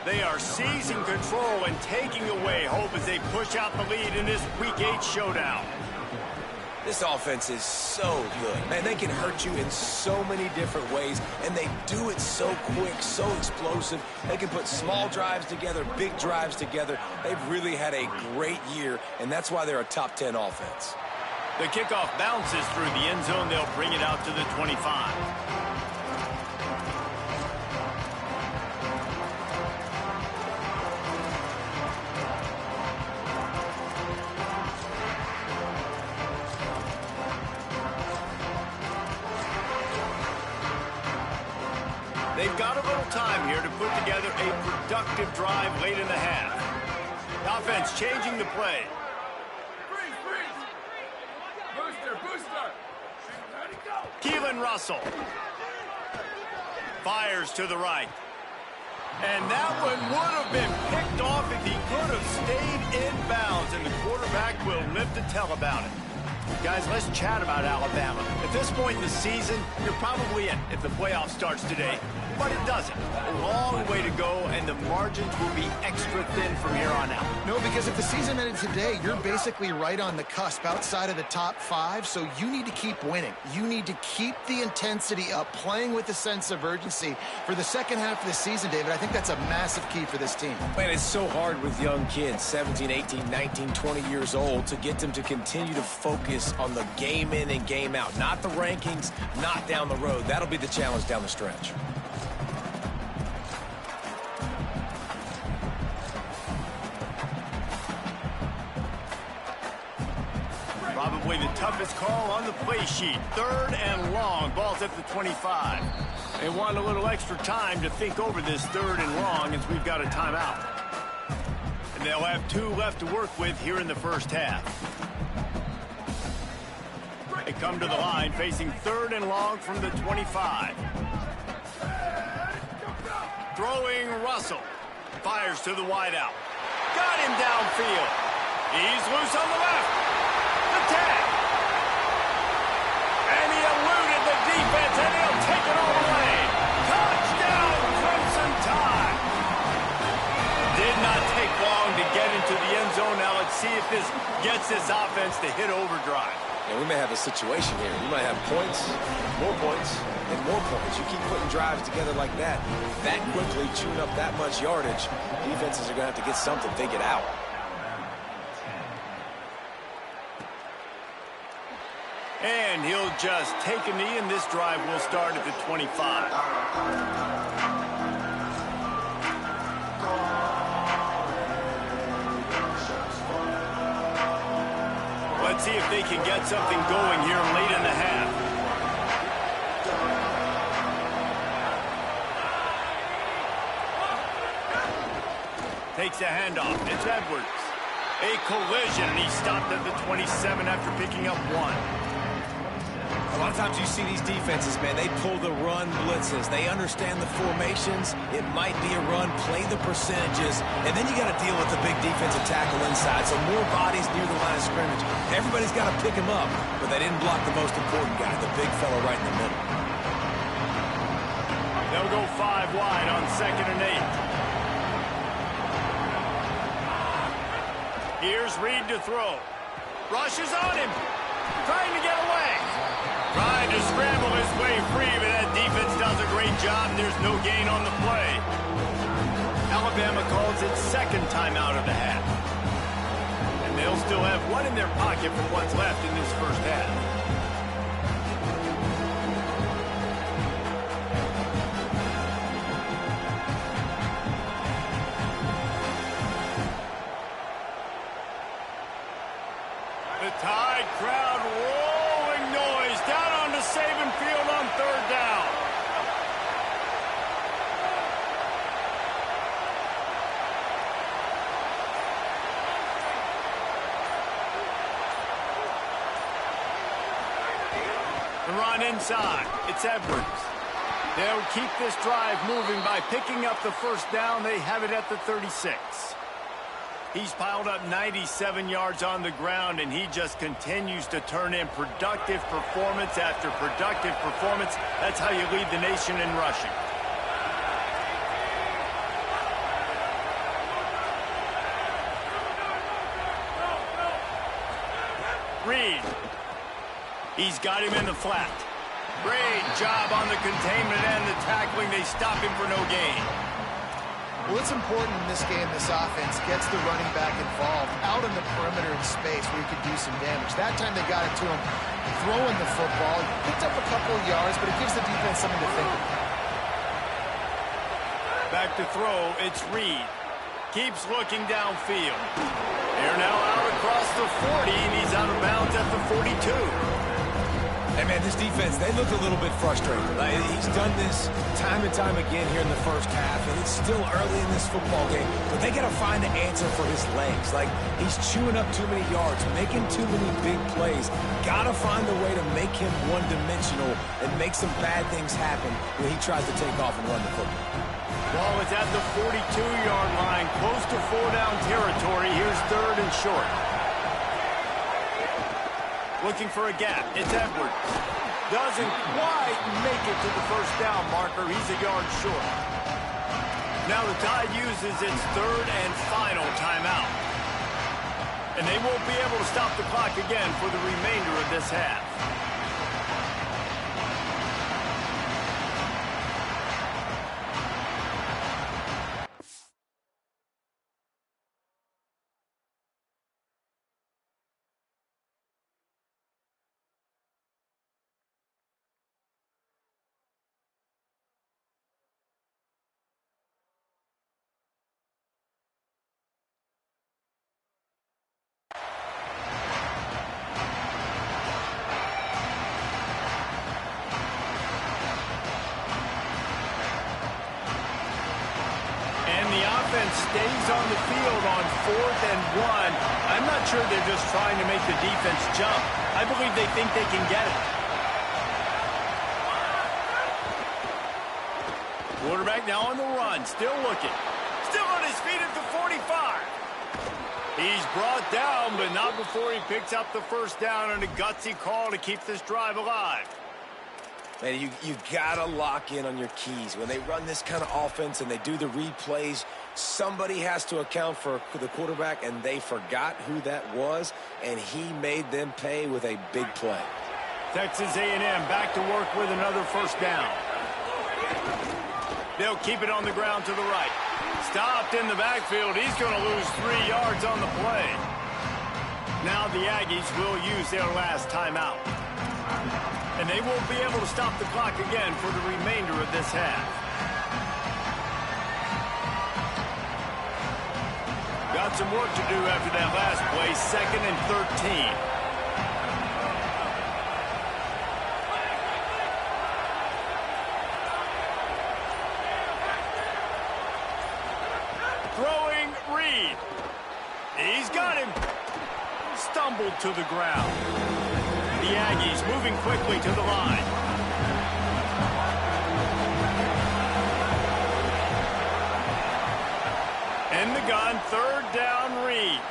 They are seizing control and taking away hope as they push out the lead in this Week 8 showdown. This offense is so good. Man, they can hurt you in so many different ways, and they do it so quick, so explosive. They can put small drives together, big drives together. They've really had a great year, and that's why they're a top 10 offense. The kickoff bounces through the end zone. They'll bring it out to the 25. They've got a little time here to put together a productive drive late in the half. The offense changing the play. Keelan Russell fires to the right. And that one would have been picked off if he could have stayed in bounds, and the quarterback will live to tell about it. Guys, let's chat about Alabama. At this point in the season, you're probably in if the playoff starts today. But it doesn't. A long way to go, and the margins will be extra thin from here on out. No, because if the season ended today, you're basically right on the cusp outside of the top 5, so you need to keep winning. You need to keep the intensity up, playing with a sense of urgency. For the second half of the season, David, I think that's a massive key for this team. Man, it's so hard with young kids, 17, 18, 19, 20 years old, to get them to continue to focus focus on the game in and game out, not the rankings, not down the road. That'll be the challenge down the stretch. Probably the toughest call on the play sheet. 3rd and long. Ball's at the 25. They want a little extra time to think over this 3rd and long as we've got a timeout. And they'll have 2 left to work with here in the first half. They come to the line facing 3rd and long from the 25. Throwing Russell. Fires to the wideout. Got him downfield. He's loose on the left. The tag. And he eluded the defense, and he'll take it all the way. Touchdown, Crimson Tide. Did not take long to get into the end zone. Now let's see if this gets this offense to hit overdrive. And we may have a situation here. You might have points, and more points. You keep putting drives together like that quickly, chewing up that much yardage, defenses are going to have to get something figured out. And he'll just take a knee, and this drive will start at the 25. Let's see if they can get something going here late in the half. Takes a handoff. It's Edwards. A collision, and he stopped at the 27 after picking up 1. A lot of times you see these defenses, man, they pull the run blitzes. They understand the formations. It might be a run, play the percentages, and then you got to deal with the big defensive tackle inside. So more bodies near the line of scrimmage. Everybody's got to pick him up, but they didn't block the most important guy, the big fella right in the middle. They'll go 5 wide on 2nd and 8. Here's Reed to throw. Rushes on him. Trying to get away. Trying to scramble his way free, but that defense does a great job. There's no gain on the play. Alabama calls its 2nd timeout of the half. And they'll still have 1 in their pocket for what's left in this first half. The Tide crowd rolling noise down on the Saban field on 3rd down. The run inside. It's Edwards. They'll keep this drive moving by picking up the 1st down. They have it at the 36. He's piled up 97 yards on the ground, and he just continues to turn in productive performance after productive performance. That's how you lead the nation in rushing. Reed. He's got him in the flat. Great job on the containment and the tackling. They stop him for no gain. Well, it's important in this game, this offense gets the running back involved out in the perimeter in space where he could do some damage. That time they got it to him throwing the football. He picked up a couple of yards, but it gives the defense something to think about. Back to throw, it's Reed. Keeps looking downfield. They're now out across the 40, and he's out of bounds at the 42. Hey, man, this defense, they look a little bit frustrated. He's done this time and time again here in the first half, and it's still early in this football game, but they got to find an answer for his legs. He's chewing up too many yards, making too many big plays. Got to find a way to make him one-dimensional and make some bad things happen when he tries to take off and run the football. Ball is at the 42-yard line, close to 4-down territory. Here's 3rd and short. Looking for a gap. It's Edwards. Doesn't quite make it to the 1st down marker. He's a yard short. Now the Tide uses its 3rd and final timeout. And they won't be able to stop the clock again for the remainder of this half. the offense stays on the field on 4th and 1, I'm not sure they're just trying to make the defense jump. I believe they think they can get it. Quarterback now on the run, still looking. Still on his feet at the 45. He's brought down, but not before he picks up the first down on a gutsy call to keep this drive alive. Man, you got to lock in on your keys. When they run this kind of offense and they do the replays, somebody has to account for the quarterback, and they forgot who that was, and he made them pay with a big play. Texas A&M back to work with another first down. They'll keep it on the ground to the right. Stopped in the backfield. He's going to lose 3 yards on the play. Now the Aggies will use their last timeout. And they won't be able to stop the clock again for the remainder of this half. Got some work to do after that last play. 2nd and 13. Throwing Reed. He's got him. Stumbled to the ground. The Aggies moving quickly to the line. In the gun, 3rd down, Reed.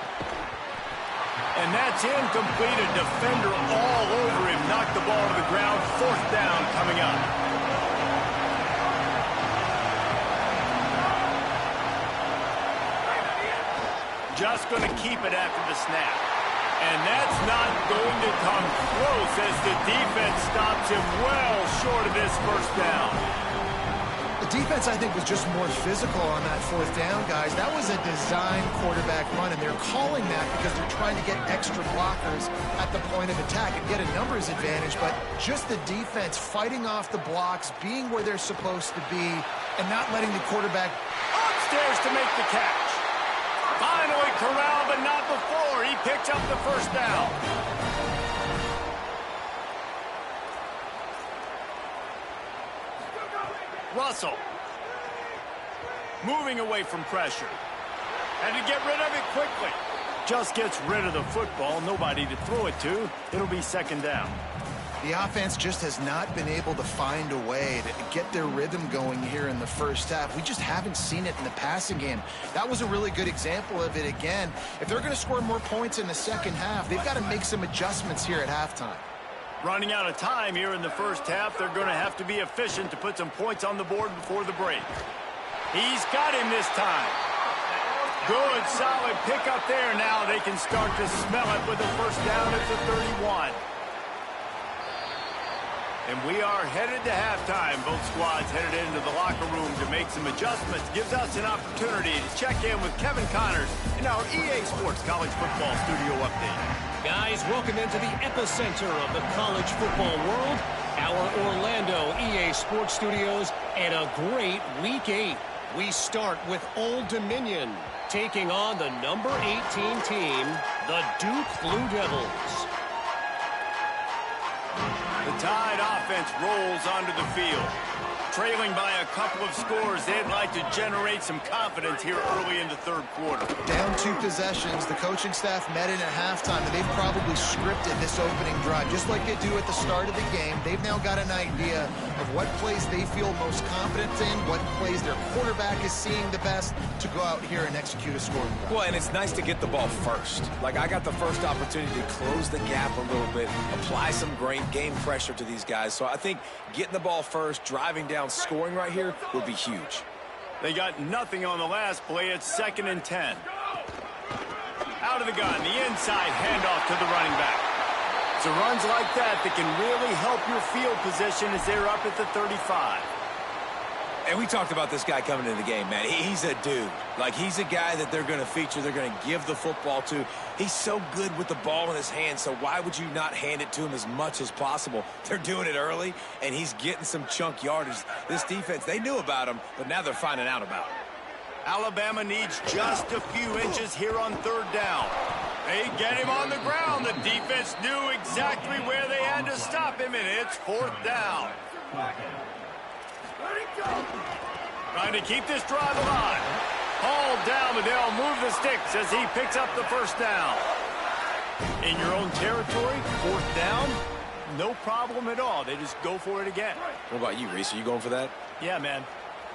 And that's incomplete. A defender all over him. Knocked the ball to the ground. 4th down coming up. Just going to keep it after the snap. And that's not going to come close as the defense stops him well short of this first down. The defense, I think, was just more physical on that 4th down, guys. That was a design quarterback run, and they're calling that because they're trying to get extra blockers at the point of attack and get a numbers advantage. But just the defense fighting off the blocks, being where they're supposed to be, and not letting the quarterback upstairs to make the catch. Finally corralled, but not before. He picks up the first down. Russell. Moving away from pressure. And to get rid of it quickly. Just gets rid of the football. Nobody to throw it to. It'll be 2nd down. The offense just has not been able to find a way to get their rhythm going here in the first half. We just haven't seen it in the passing game. That was a really good example of it again. If they're going to score more points in the second half, they've got to make some adjustments here at halftime. Running out of time here in the first half, they're going to have to be efficient to put some points on the board before the break. He's got him this time. Good, solid pickup there. Now they can start to smell it with a first down at the 31. And we are headed to halftime. Both squads headed into the locker room to make some adjustments. Gives us an opportunity to check in with Kevin Connors in our EA Sports College Football Studio Update. Guys, welcome into the epicenter of the college football world, our Orlando EA Sports Studios, and a great Week 8. We start with Old Dominion, taking on the number 18 team, the Duke Blue Devils. The Tide offense rolls onto the field. Trailing by a couple of scores, they'd like to generate some confidence here early in the 3rd quarter. Down 2 possessions, the coaching staff met in at halftime, and they've probably scripted this opening drive. Just like they do at the start of the game, they've now got an idea of what plays they feel most confident in, what plays their quarterback is seeing the best to go out here and execute a scoring drive. Well, and it's nice to get the ball first. Like, I got the first opportunity to close the gap a little bit, apply some great game pressure to these guys. So I think getting the ball first, driving down, scoring right here would be huge. They got nothing on the last play. It's 2nd and 10. Out of the gun, the inside handoff to the running back. So runs like that can really help your field position as they're up at the 35. And we talked about this guy coming into the game, man. He's a dude. Like, he's a guy that they're going to feature, they're going to give the football to. He's so good with the ball in his hand, so why would you not hand it to him as much as possible? They're doing it early, and he's getting some chunk yardage. This defense, they knew about him, but now they're finding out about him. Alabama needs just a few inches here on 3rd down. They get him on the ground. The defense knew exactly where they had to stop him, and it's 4th down. Trying to keep this drive alive. Hauled down, but they'll move the sticks as he picks up the first down. In your own territory, fourth down, no problem at all. They just go for it again. What about you, Reese? Are you going for that? Yeah, man.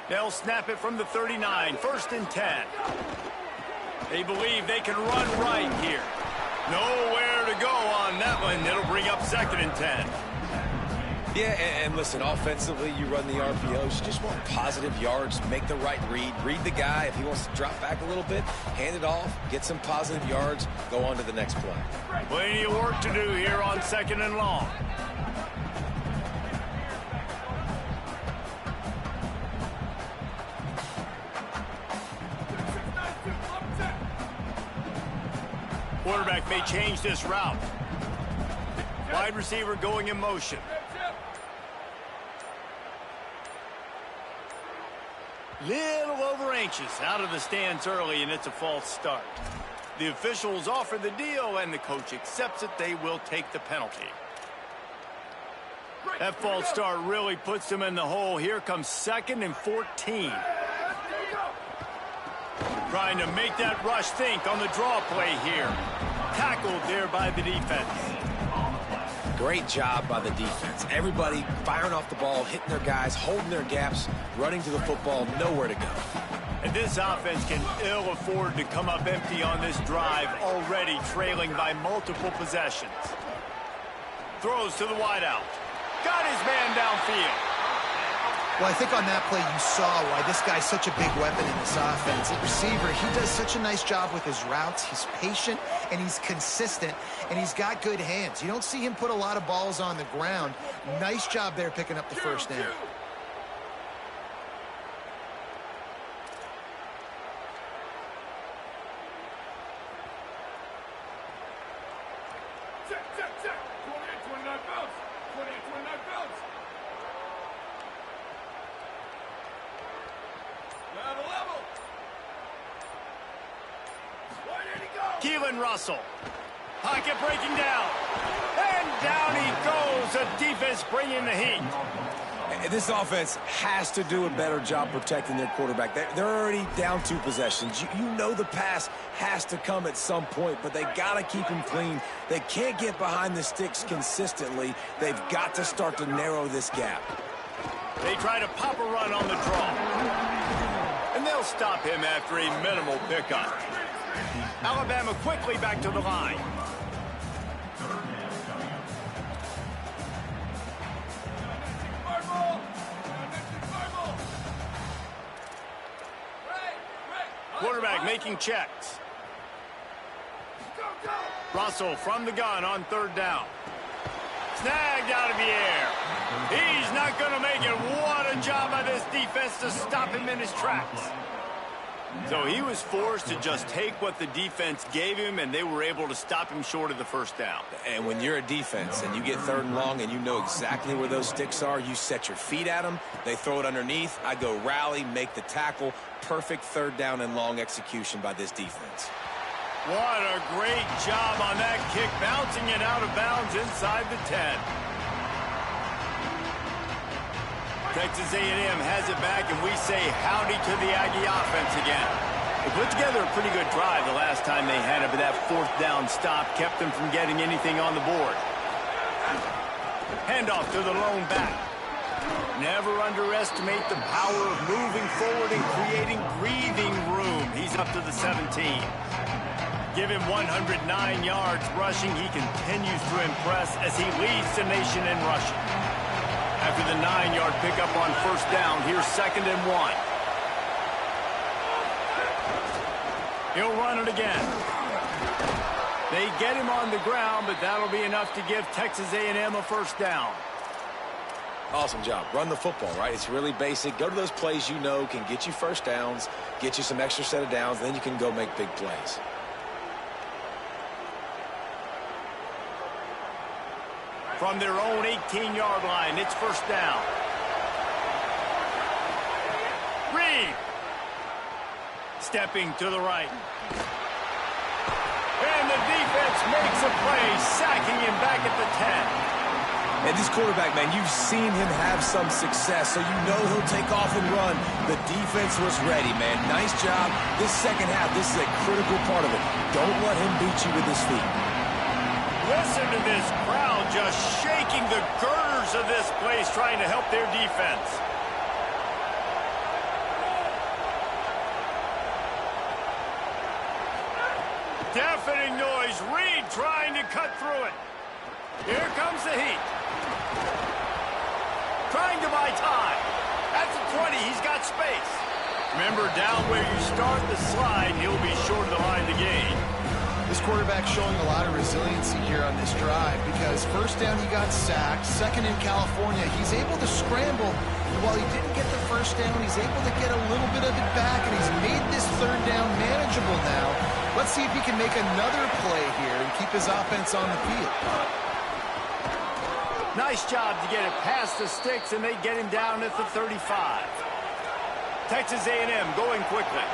They'll snap it from the 39, 1st and 10. They believe they can run right here. Nowhere to go on that one. It'll bring up 2nd and 10. Yeah, and listen, offensively, you run the RPOs. You just want positive yards, make the right read. Read the guy. If he wants to drop back a little bit, hand it off, get some positive yards, go on to the next play. Plenty of work to do here on 2nd and long. Quarterback may change this route. Wide receiver going in motion. Little over anxious out of the stands early, and it's a false start. The officials offer the deal, and the coach accepts it. They will take the penalty. That false start really puts them in the hole. Here comes 2nd and 14. Trying to make that rush think on the draw play here. Tackled there by the defense. Great job by the defense. Everybody firing off the ball, hitting their guys, holding their gaps, running to the football, nowhere to go. And this offense can ill afford to come up empty on this drive, already trailing by multiple possessions. Throws to the wideout. Got his man downfield. Well, I think on that play you saw why this guy's such a big weapon in this offense. At receiver, he does such a nice job with his routes. He's patient, and he's consistent, and he's got good hands. You don't see him put a lot of balls on the ground. Nice job there picking up the first down. Check. 28-29 bounce. 28-29 bounce. Level. Keelan Russell. Pocket breaking down. And down he goes. The defense bringing the heat. And this offense has to do a better job protecting their quarterback. They're already down 2 possessions. You know the pass has to come at some point, but they got to keep him clean. They can't get behind the sticks consistently. They've got to start to narrow this gap. They try to pop a run on the draw. And they'll stop him after a minimal pickup. Alabama quickly back to the line. Quarterback making checks. Russell from the gun on 3rd down. Snagged out of the air. He's not going to make it. What a job by this defense to stop him in his tracks. So he was forced to just take what the defense gave him, and they were able to stop him short of the first down. And when you're a defense and you get 3rd and long and you know exactly where those sticks are, you set your feet at them, they throw it underneath, I go rally, make the tackle. Perfect 3rd down and long execution by this defense. What a great job on that kick, bouncing it out of bounds inside the 10. Texas A&M has it back, and we say howdy to the Aggie offense again. They put together a pretty good drive the last time they had it, but that 4th down stop kept them from getting anything on the board. Handoff to the lone back. Never underestimate the power of moving forward and creating breathing room. He's up to the 17. Give him 109 yards rushing. He continues to impress as he leads the nation in rushing. After the 9-yard pickup on 1st down, here's 2nd and 1. He'll run it again. They get him on the ground, but that'll be enough to give Texas A&M a 1st down. Awesome job. Run the football, right? It's really basic. Go to those plays you know can get you 1st downs, get you some extra set of downs, then you can go make big plays. From their own 18-yard line, it's 1st down. Reed. Stepping to the right. And the defense makes a play, sacking him back at the 10. And this quarterback, man, you've seen him have some success, so you know he'll take off and run. The defense was ready, man. Nice job. This second half, this is a critical part of it. Don't let him beat you with his feet. Listen to this crowd just shaking the girders of this place, trying to help their defense. Deafening noise. Reed trying to cut through it. Here comes the heat. Trying to buy time. At the 20, he's got space. Remember, down where you start the slide, he'll be short of the line to gain. This quarterback's showing a lot of resiliency here on this drive because first down he got sacked, second in California, he's able to scramble. And while he didn't get the first down, he's able to get a little bit of it back, and he's made this third down manageable now. Let's see if he can make another play here and keep his offense on the field. Nice job to get it past the sticks, and they get him down at the 35. Texas A&M going quickly.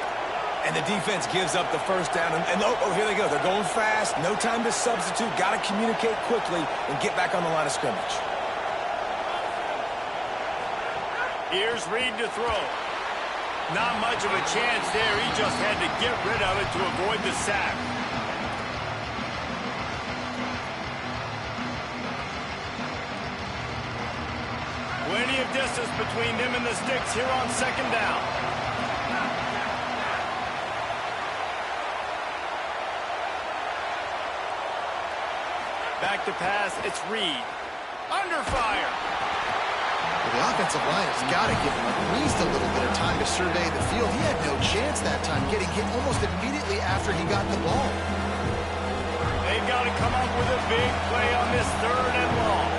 And the defense gives up the first down. And oh, here they go. They're going fast. No time to substitute. Got to communicate quickly and get back on the line of scrimmage. Here's Reed to throw. Not much of a chance there. He just had to get rid of it to avoid the sack. Plenty of distance between them and the sticks here on second down. Back to pass, it's Reed. Under fire. The offensive line has got to give him at least a little bit of time to survey the field. He had no chance that time, getting hit almost immediately after he got the ball. They've got to come up with a big play on this third and long.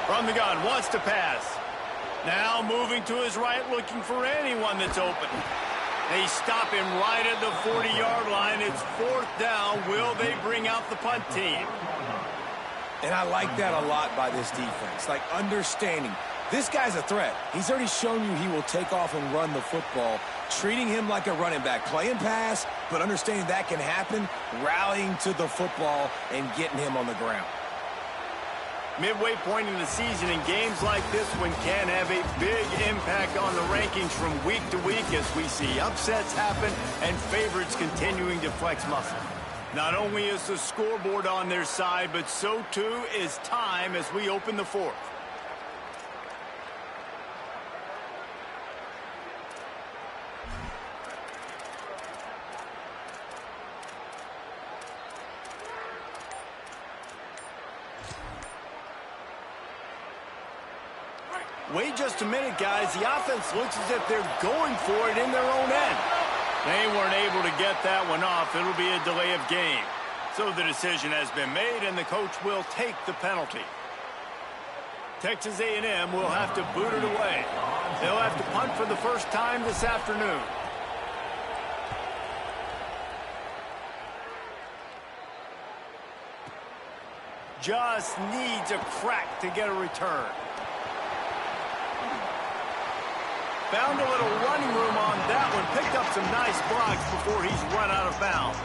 From the gun, wants to pass. Now moving to his right, looking for anyone that's open. They stop him right at the 40-yard line. It's fourth down. Will they bring out the punt team? And I like that a lot by this defense. Like, understanding this guy's a threat. He's already shown you he will take off and run the football. Treating him like a running back. Playing pass, but understanding that can happen. Rallying to the football and getting him on the ground. Midway point in the season, in games like this one can have a big impact on the rankings from week to week as we see upsets happen and favorites continuing to flex muscle. Not only is the scoreboard on their side, but so too is time as we open the fourth. Wait just a minute, guys. The offense looks as if they're going for it in their own end. They weren't able to get that one off. It'll be a delay of game. So the decision has been made, and the coach will take the penalty. Texas A&M will have to boot it away. They'll have to punt for the first time this afternoon. Just needs a crack to get a return. Found a little running room on that one. Picked up some nice blocks before he's run out of bounds.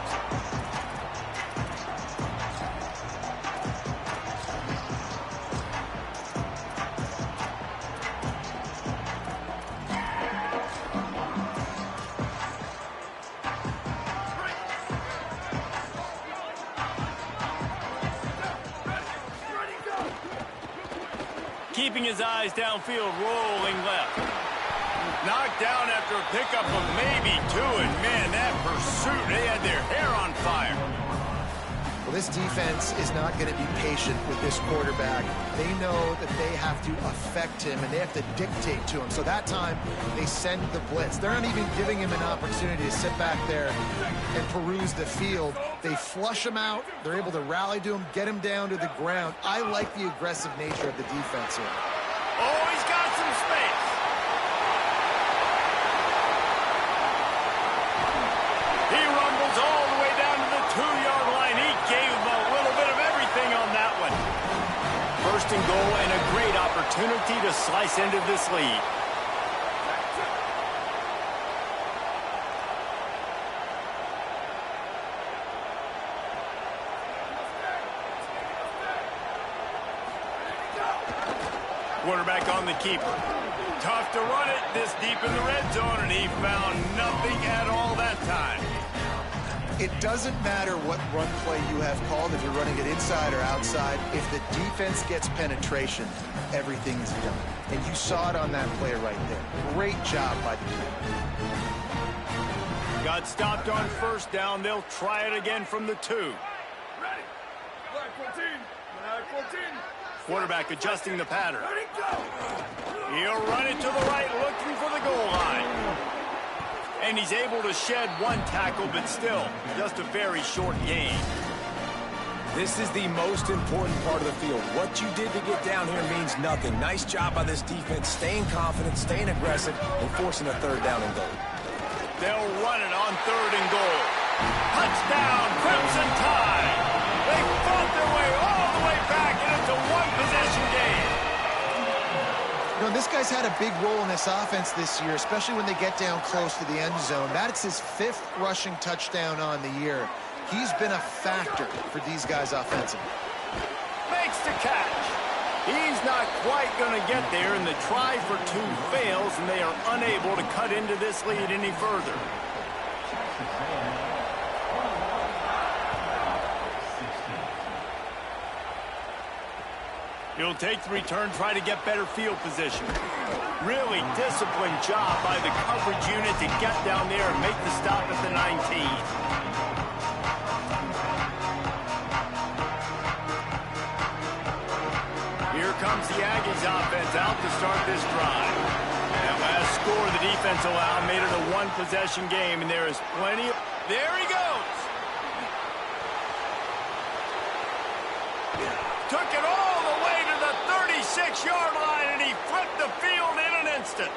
Keeping his eyes downfield, rolling left. Knocked down after a pickup of maybe two, and man, that pursuit, they had their hair on fire. Well, this defense is not going to be patient with this quarterback. They know that they have to affect him, and they have to dictate to him. So that time, they send the blitz. They're not even giving him an opportunity to sit back there and peruse the field. They flush him out. They're able to rally to him, get him down to the ground. I like the aggressive nature of the defense here. Oh, he's got some space. He rumbles all the way down to the 2-yard line. He gave him a little bit of everything on that one. First and goal, and a great opportunity to slice into this lead. Quarterback on the keeper. Tough to run it this deep in the red zone, and he found nothing at all that time. It doesn't matter what run play you have called, if you're running it inside or outside. If the defense gets penetration, everything is done. And you saw it on that play right there. Great job by the keeper. Got stopped on first down. They'll try it again from the 2. Ready. Flag 14. Flag 14. Quarterback adjusting the pattern. Ready, go. He'll run it to the right, looking for the goal line. And he's able to shed one tackle, but still, just a very short gain. This is the most important part of the field. What you did to get down here means nothing. Nice job by this defense, staying confident, staying aggressive, and forcing a 3rd down and goal. They'll run it on 3rd and goal. Touchdown, Crimson Tide! They fought their way all the way back, and it's a one-possession game. You know, this guy's had a big role in this offense this year, especially when they get down close to the end zone. That's his 5th rushing touchdown on the year. He's been a factor for these guys offensively. Makes the catch. He's not quite going to get there, and the try for 2 fails, and they are unable to cut into this lead any further. He'll take the return, try to get better field position. Really disciplined job by the coverage unit to get down there and make the stop at the 19. Here comes the Aggies offense out to start this drive. That last score the defense allowed made it a one-possession game, and there is plenty of... There he goes! Took it all the way to the 36-yard line, and he flipped the field in an instant.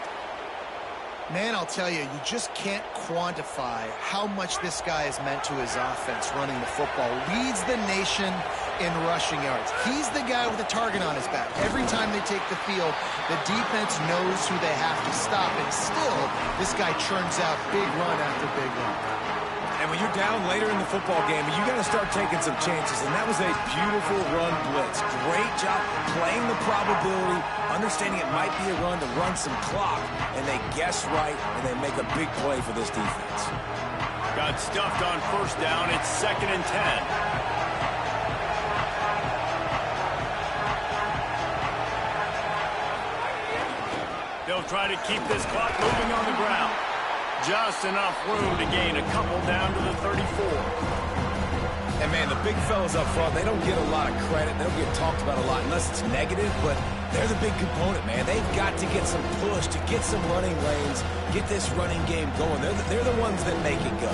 Man, I'll tell you, you just can't quantify how much this guy has meant to his offense running the football. Leads the nation in rushing yards. He's the guy with the target on his back. Every time they take the field, the defense knows who they have to stop, and still, this guy churns out big run after big run. And when you're down later in the football game, you got to start taking some chances, and that was a beautiful run blitz. Great job playing the probability, understanding it might be a run to run some clock, and they guess right, and they make a big play for this defense. Got stuffed on first down. It's 2nd and 10. They'll try to keep this clock moving on the ground. Just enough room to gain a couple down to the 34. And, man, the big fellas up front, they don't get a lot of credit. They don't get talked about a lot unless it's negative, but they're the big component, man. They've got to get some push, to get some running lanes, get this running game going. They're the ones that make it go.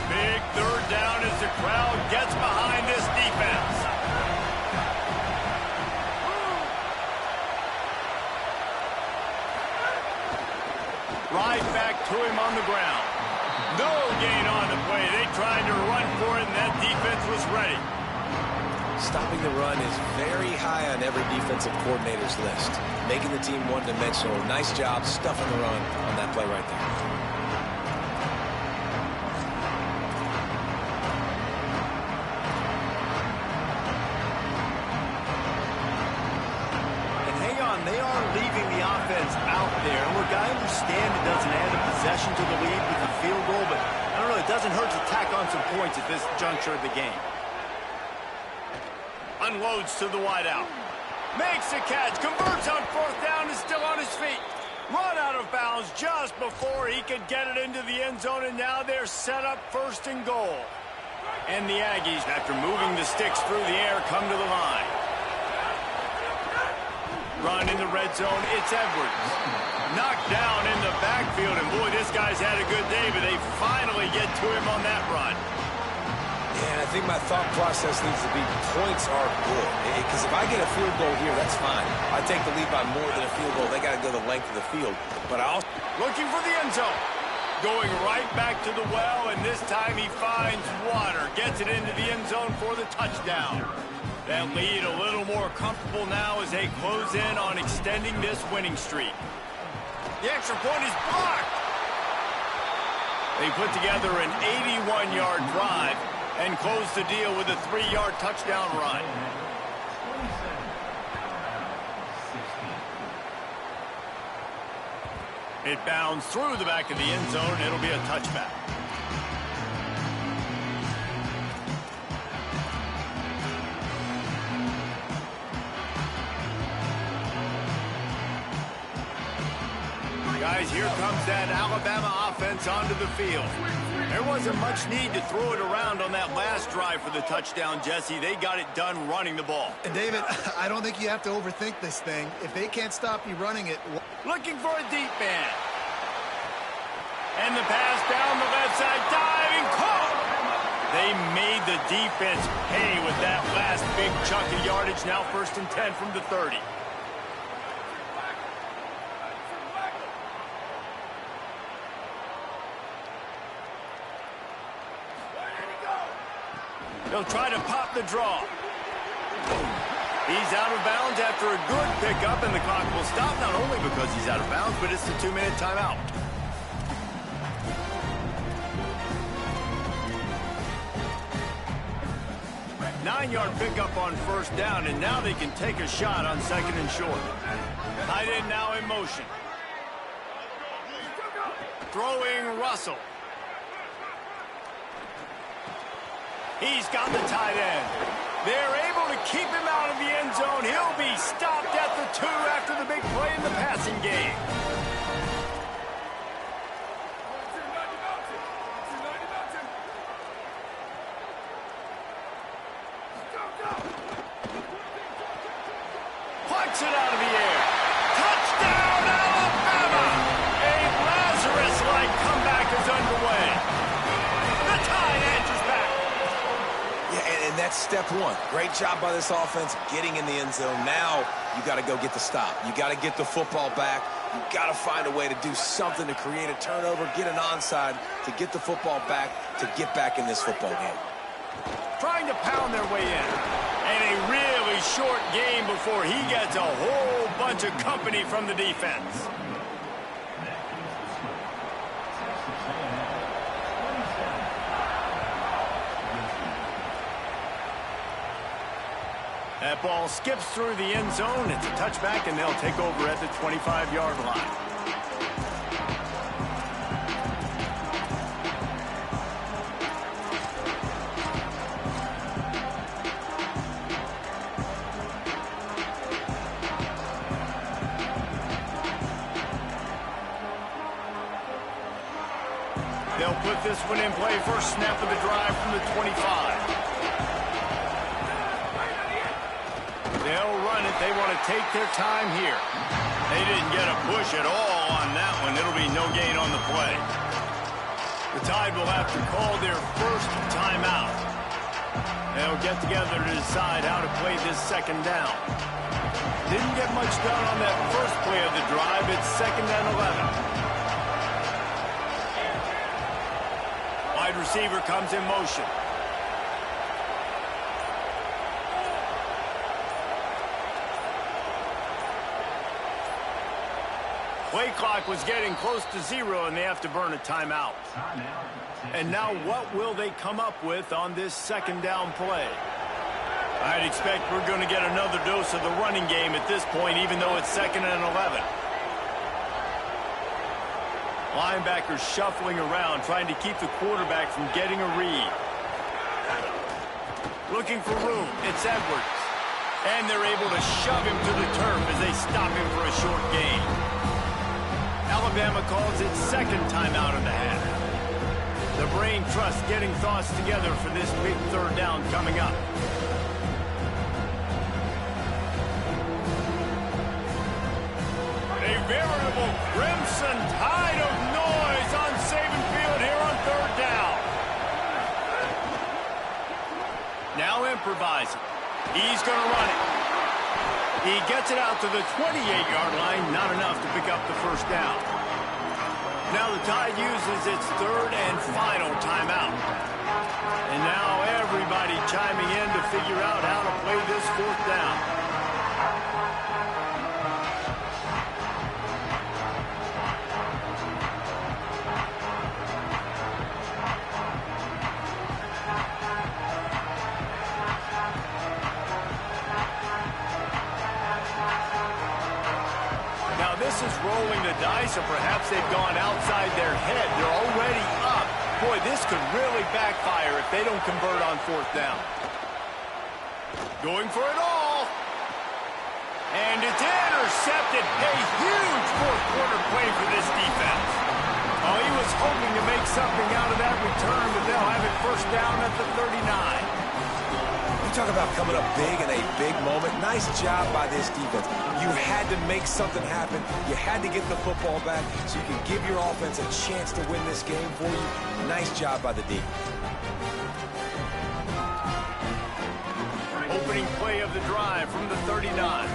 Big 3rd down as the crowd gets behind this defense. Right back to him on the ground. No gain on the play. They tried to run for it, and that defense was ready. Stopping the run is very high on every defensive coordinator's list. Making the team one-dimensional. Nice job stuffing the run on that play right there. They are leaving the offense out there. And look, I understand it doesn't add a possession to the lead with the field goal, but I don't know, it doesn't hurt to tack on some points at this juncture of the game. Unloads to the wideout. Makes the catch, converts on 4th down, is still on his feet. Run out of bounds just before he could get it into the end zone, and now they're set up 1st and goal. And the Aggies, after moving the sticks through the air, come to the line. Run in the red zone, it's Edwards. Knocked down in the backfield, and boy, this guy's had a good day, but they finally get to him on that run. Yeah, I think my thought process needs to be points are good. Because if I get a field goal here, that's fine. I take the lead by more than a field goal. They got to go the length of the field. But I also... Looking for the end zone. Going right back to the well, and this time he finds water. Gets it into the end zone for the touchdown. That lead a little more comfortable now as they close in on extending this winning streak. The extra point is blocked. They put together an 81-yard drive and closed the deal with a 3-yard touchdown run. It bounds through the back of the end zone. It'll be a touchback. Guys, here comes that Alabama offense onto the field. There wasn't much need to throw it around on that last drive for the touchdown, Jesse. They got it done running the ball. And David, I don't think you have to overthink this thing. If they can't stop you running it... Looking for a deep man. And the pass down the left side, diving, caught. They made the defense pay with that last big chunk of yardage. Now 1st and 10 from the 30. They'll try to pop the draw. He's out of bounds after a good pickup, and the clock will stop, not only because he's out of bounds, but it's the 2-minute timeout. Nine-yard pickup on 1st down, and now they can take a shot on 2nd and short. Tight end now in motion. Throwing Russell. He's got the tight end. They're able to keep him out of the end zone. He'll be stopped at the 2 after the big play in the passing game. Plucks it out of the air. Touchdown, Alabama! A Lazarus-like comeback is underway. The Tide answers back. Yeah, and that's step one. Great job by this offense getting in the end zone. Now you got to go get the stop. You got to get the football back. You got to find a way to do something to create a turnover, get an onside, to get the football back, to get back in this football game. Trying to pound their way in. And a really short game before he gets a whole bunch of company from the defense. That ball skips through the end zone. It's a touchback, and they'll take over at the 25-yard line. They'll put this one in play. First snap of the drive from the 25. They'll run it. They want to take their time here. They didn't get a push at all on that one. It'll be no gain on the play. The Tide will have to call their first timeout. They'll get together to decide how to play this 2nd down. Didn't get much done on that first play of the drive. It's 2nd and 11. Wide receiver comes in motion. Play clock was getting close to 0, and they have to burn a timeout. And now what will they come up with on this 2nd down play? I'd expect we're going to get another dose of the running game at this point, even though it's 2nd and 11. Linebackers shuffling around, trying to keep the quarterback from getting a read. Looking for room. It's Edwards. And they're able to shove him to the turf as they stop him for a short gain. Alabama calls its 2nd timeout of the half. The brain trust getting thoughts together for this big 3rd down coming up. A veritable crimson tide of noise on Saban Field here on 3rd down. Now improvising. He's going to run it. He gets it out to the 28-yard line, not enough to pick up the 1st down. Now the Tide uses its 3rd and final timeout. And now everybody chiming in to figure out how to play this 4th down. this is rolling the dice, or perhaps they've gone outside their head. They're already up. Boy, this could really backfire if they don't convert on fourth down. Going for it all. And it's intercepted. A huge fourth-quarter play for this defense. Oh, he was hoping to make something out of that return, but they'll have it first down at the 39. You talk about coming up big in a big moment. Nice job by this defense. You had to make something happen. You had to get the football back so you can give your offense a chance to win this game for you. Nice job by the D. Opening play of the drive from the 39.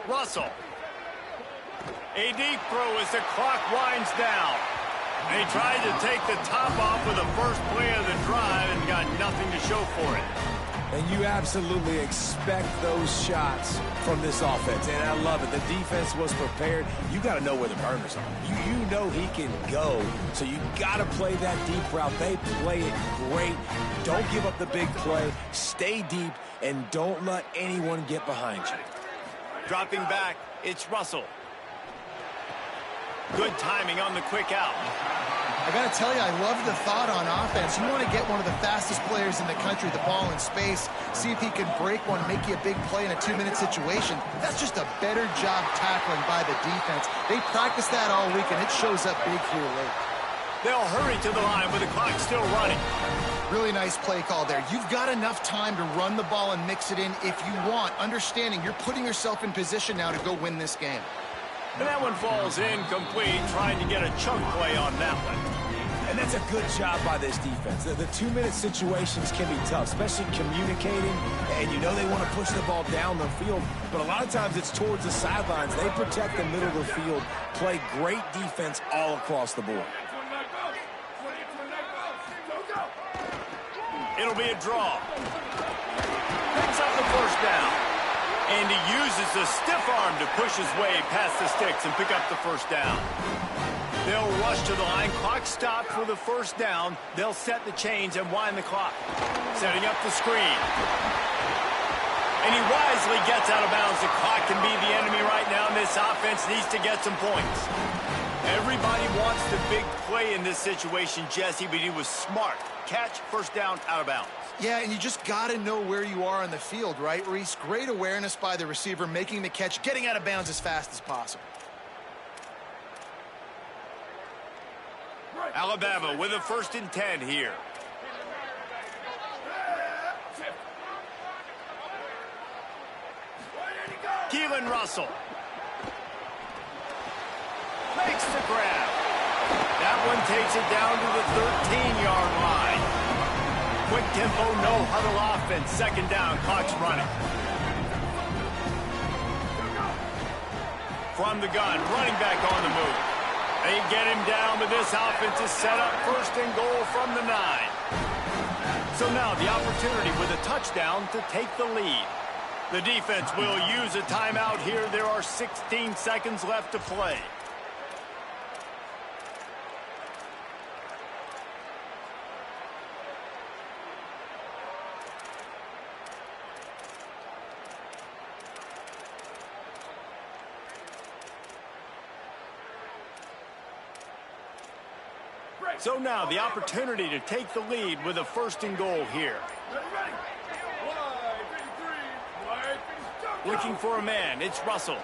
Russell. A deep throw as the clock winds down. They tried to take the top off with the first play of the drive and got nothing to show for it. And you absolutely expect those shots from this offense. And I love it. The defense was prepared. You got to know where the burners are. You know he can go. So you got to play that deep route. They play it great. Don't give up the big play. Stay deep and don't let anyone get behind you. Dropping back, it's Russell. Good timing on the quick out. I got to tell you, I love the thought on offense. You want to get one of the fastest players in the country the ball in space, see if he can break one, make you a big play in a 2-minute situation. That's just a better job tackling by the defense. They practiced that all week, and it shows up big here late. They'll hurry to the line with the clock still running. Really nice play call there. You've got enough time to run the ball and mix it in if you want, understanding you're putting yourself in position now to go win this game. And that one falls incomplete, trying to get a chunk play on that one. And that's a good job by this defense. The 2-minute situations can be tough, especially communicating. And you know they want to push the ball down the field, but a lot of times it's towards the sidelines. They protect the middle of the field, play great defense all across the board. It'll be a draw. Picks up the first down. And he uses the stiff arm to push his way past the sticks and pick up the first down. They'll rush to the line. Clock stopped for the first down. They'll set the chains and wind the clock. Setting up the screen. And he wisely gets out of bounds. The clock can be the enemy right now, and this offense needs to get some points. Everybody wants the big play in this situation, Jesse, but he was smart. Catch, first down, out of bounds. Yeah, and you just got to know where you are on the field, right, Reese? Great awareness by the receiver, making the catch, getting out of bounds as fast as possible. Alabama with a 1st and 10 here. Keelan Russell. Makes the grab. That one takes it down to the 13-yard line. Quick tempo, no huddle offense. 2nd down, clock's running. From the gun, running back on the move. They get him down, but this offense is set up 1st and goal from the 9. So now the opportunity with a touchdown to take the lead. The defense will use a timeout here. There are 16 seconds left to play. So now the opportunity to take the lead with a 1st and goal here. Looking for a man, it's Russell.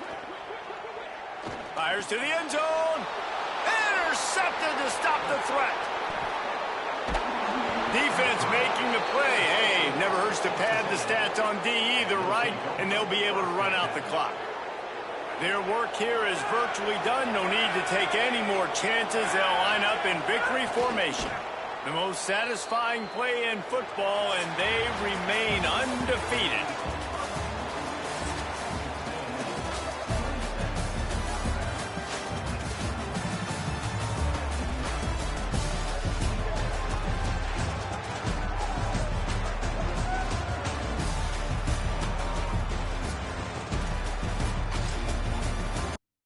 Fires to the end zone. Intercepted to stop the threat. Defense making the play. Hey, never hurts to pad the stats on D either, right? And they'll be able to run out the clock. Their work here is virtually done. No need to take any more chances. They'll line up in victory formation. The most satisfying play in football, and they remain undefeated.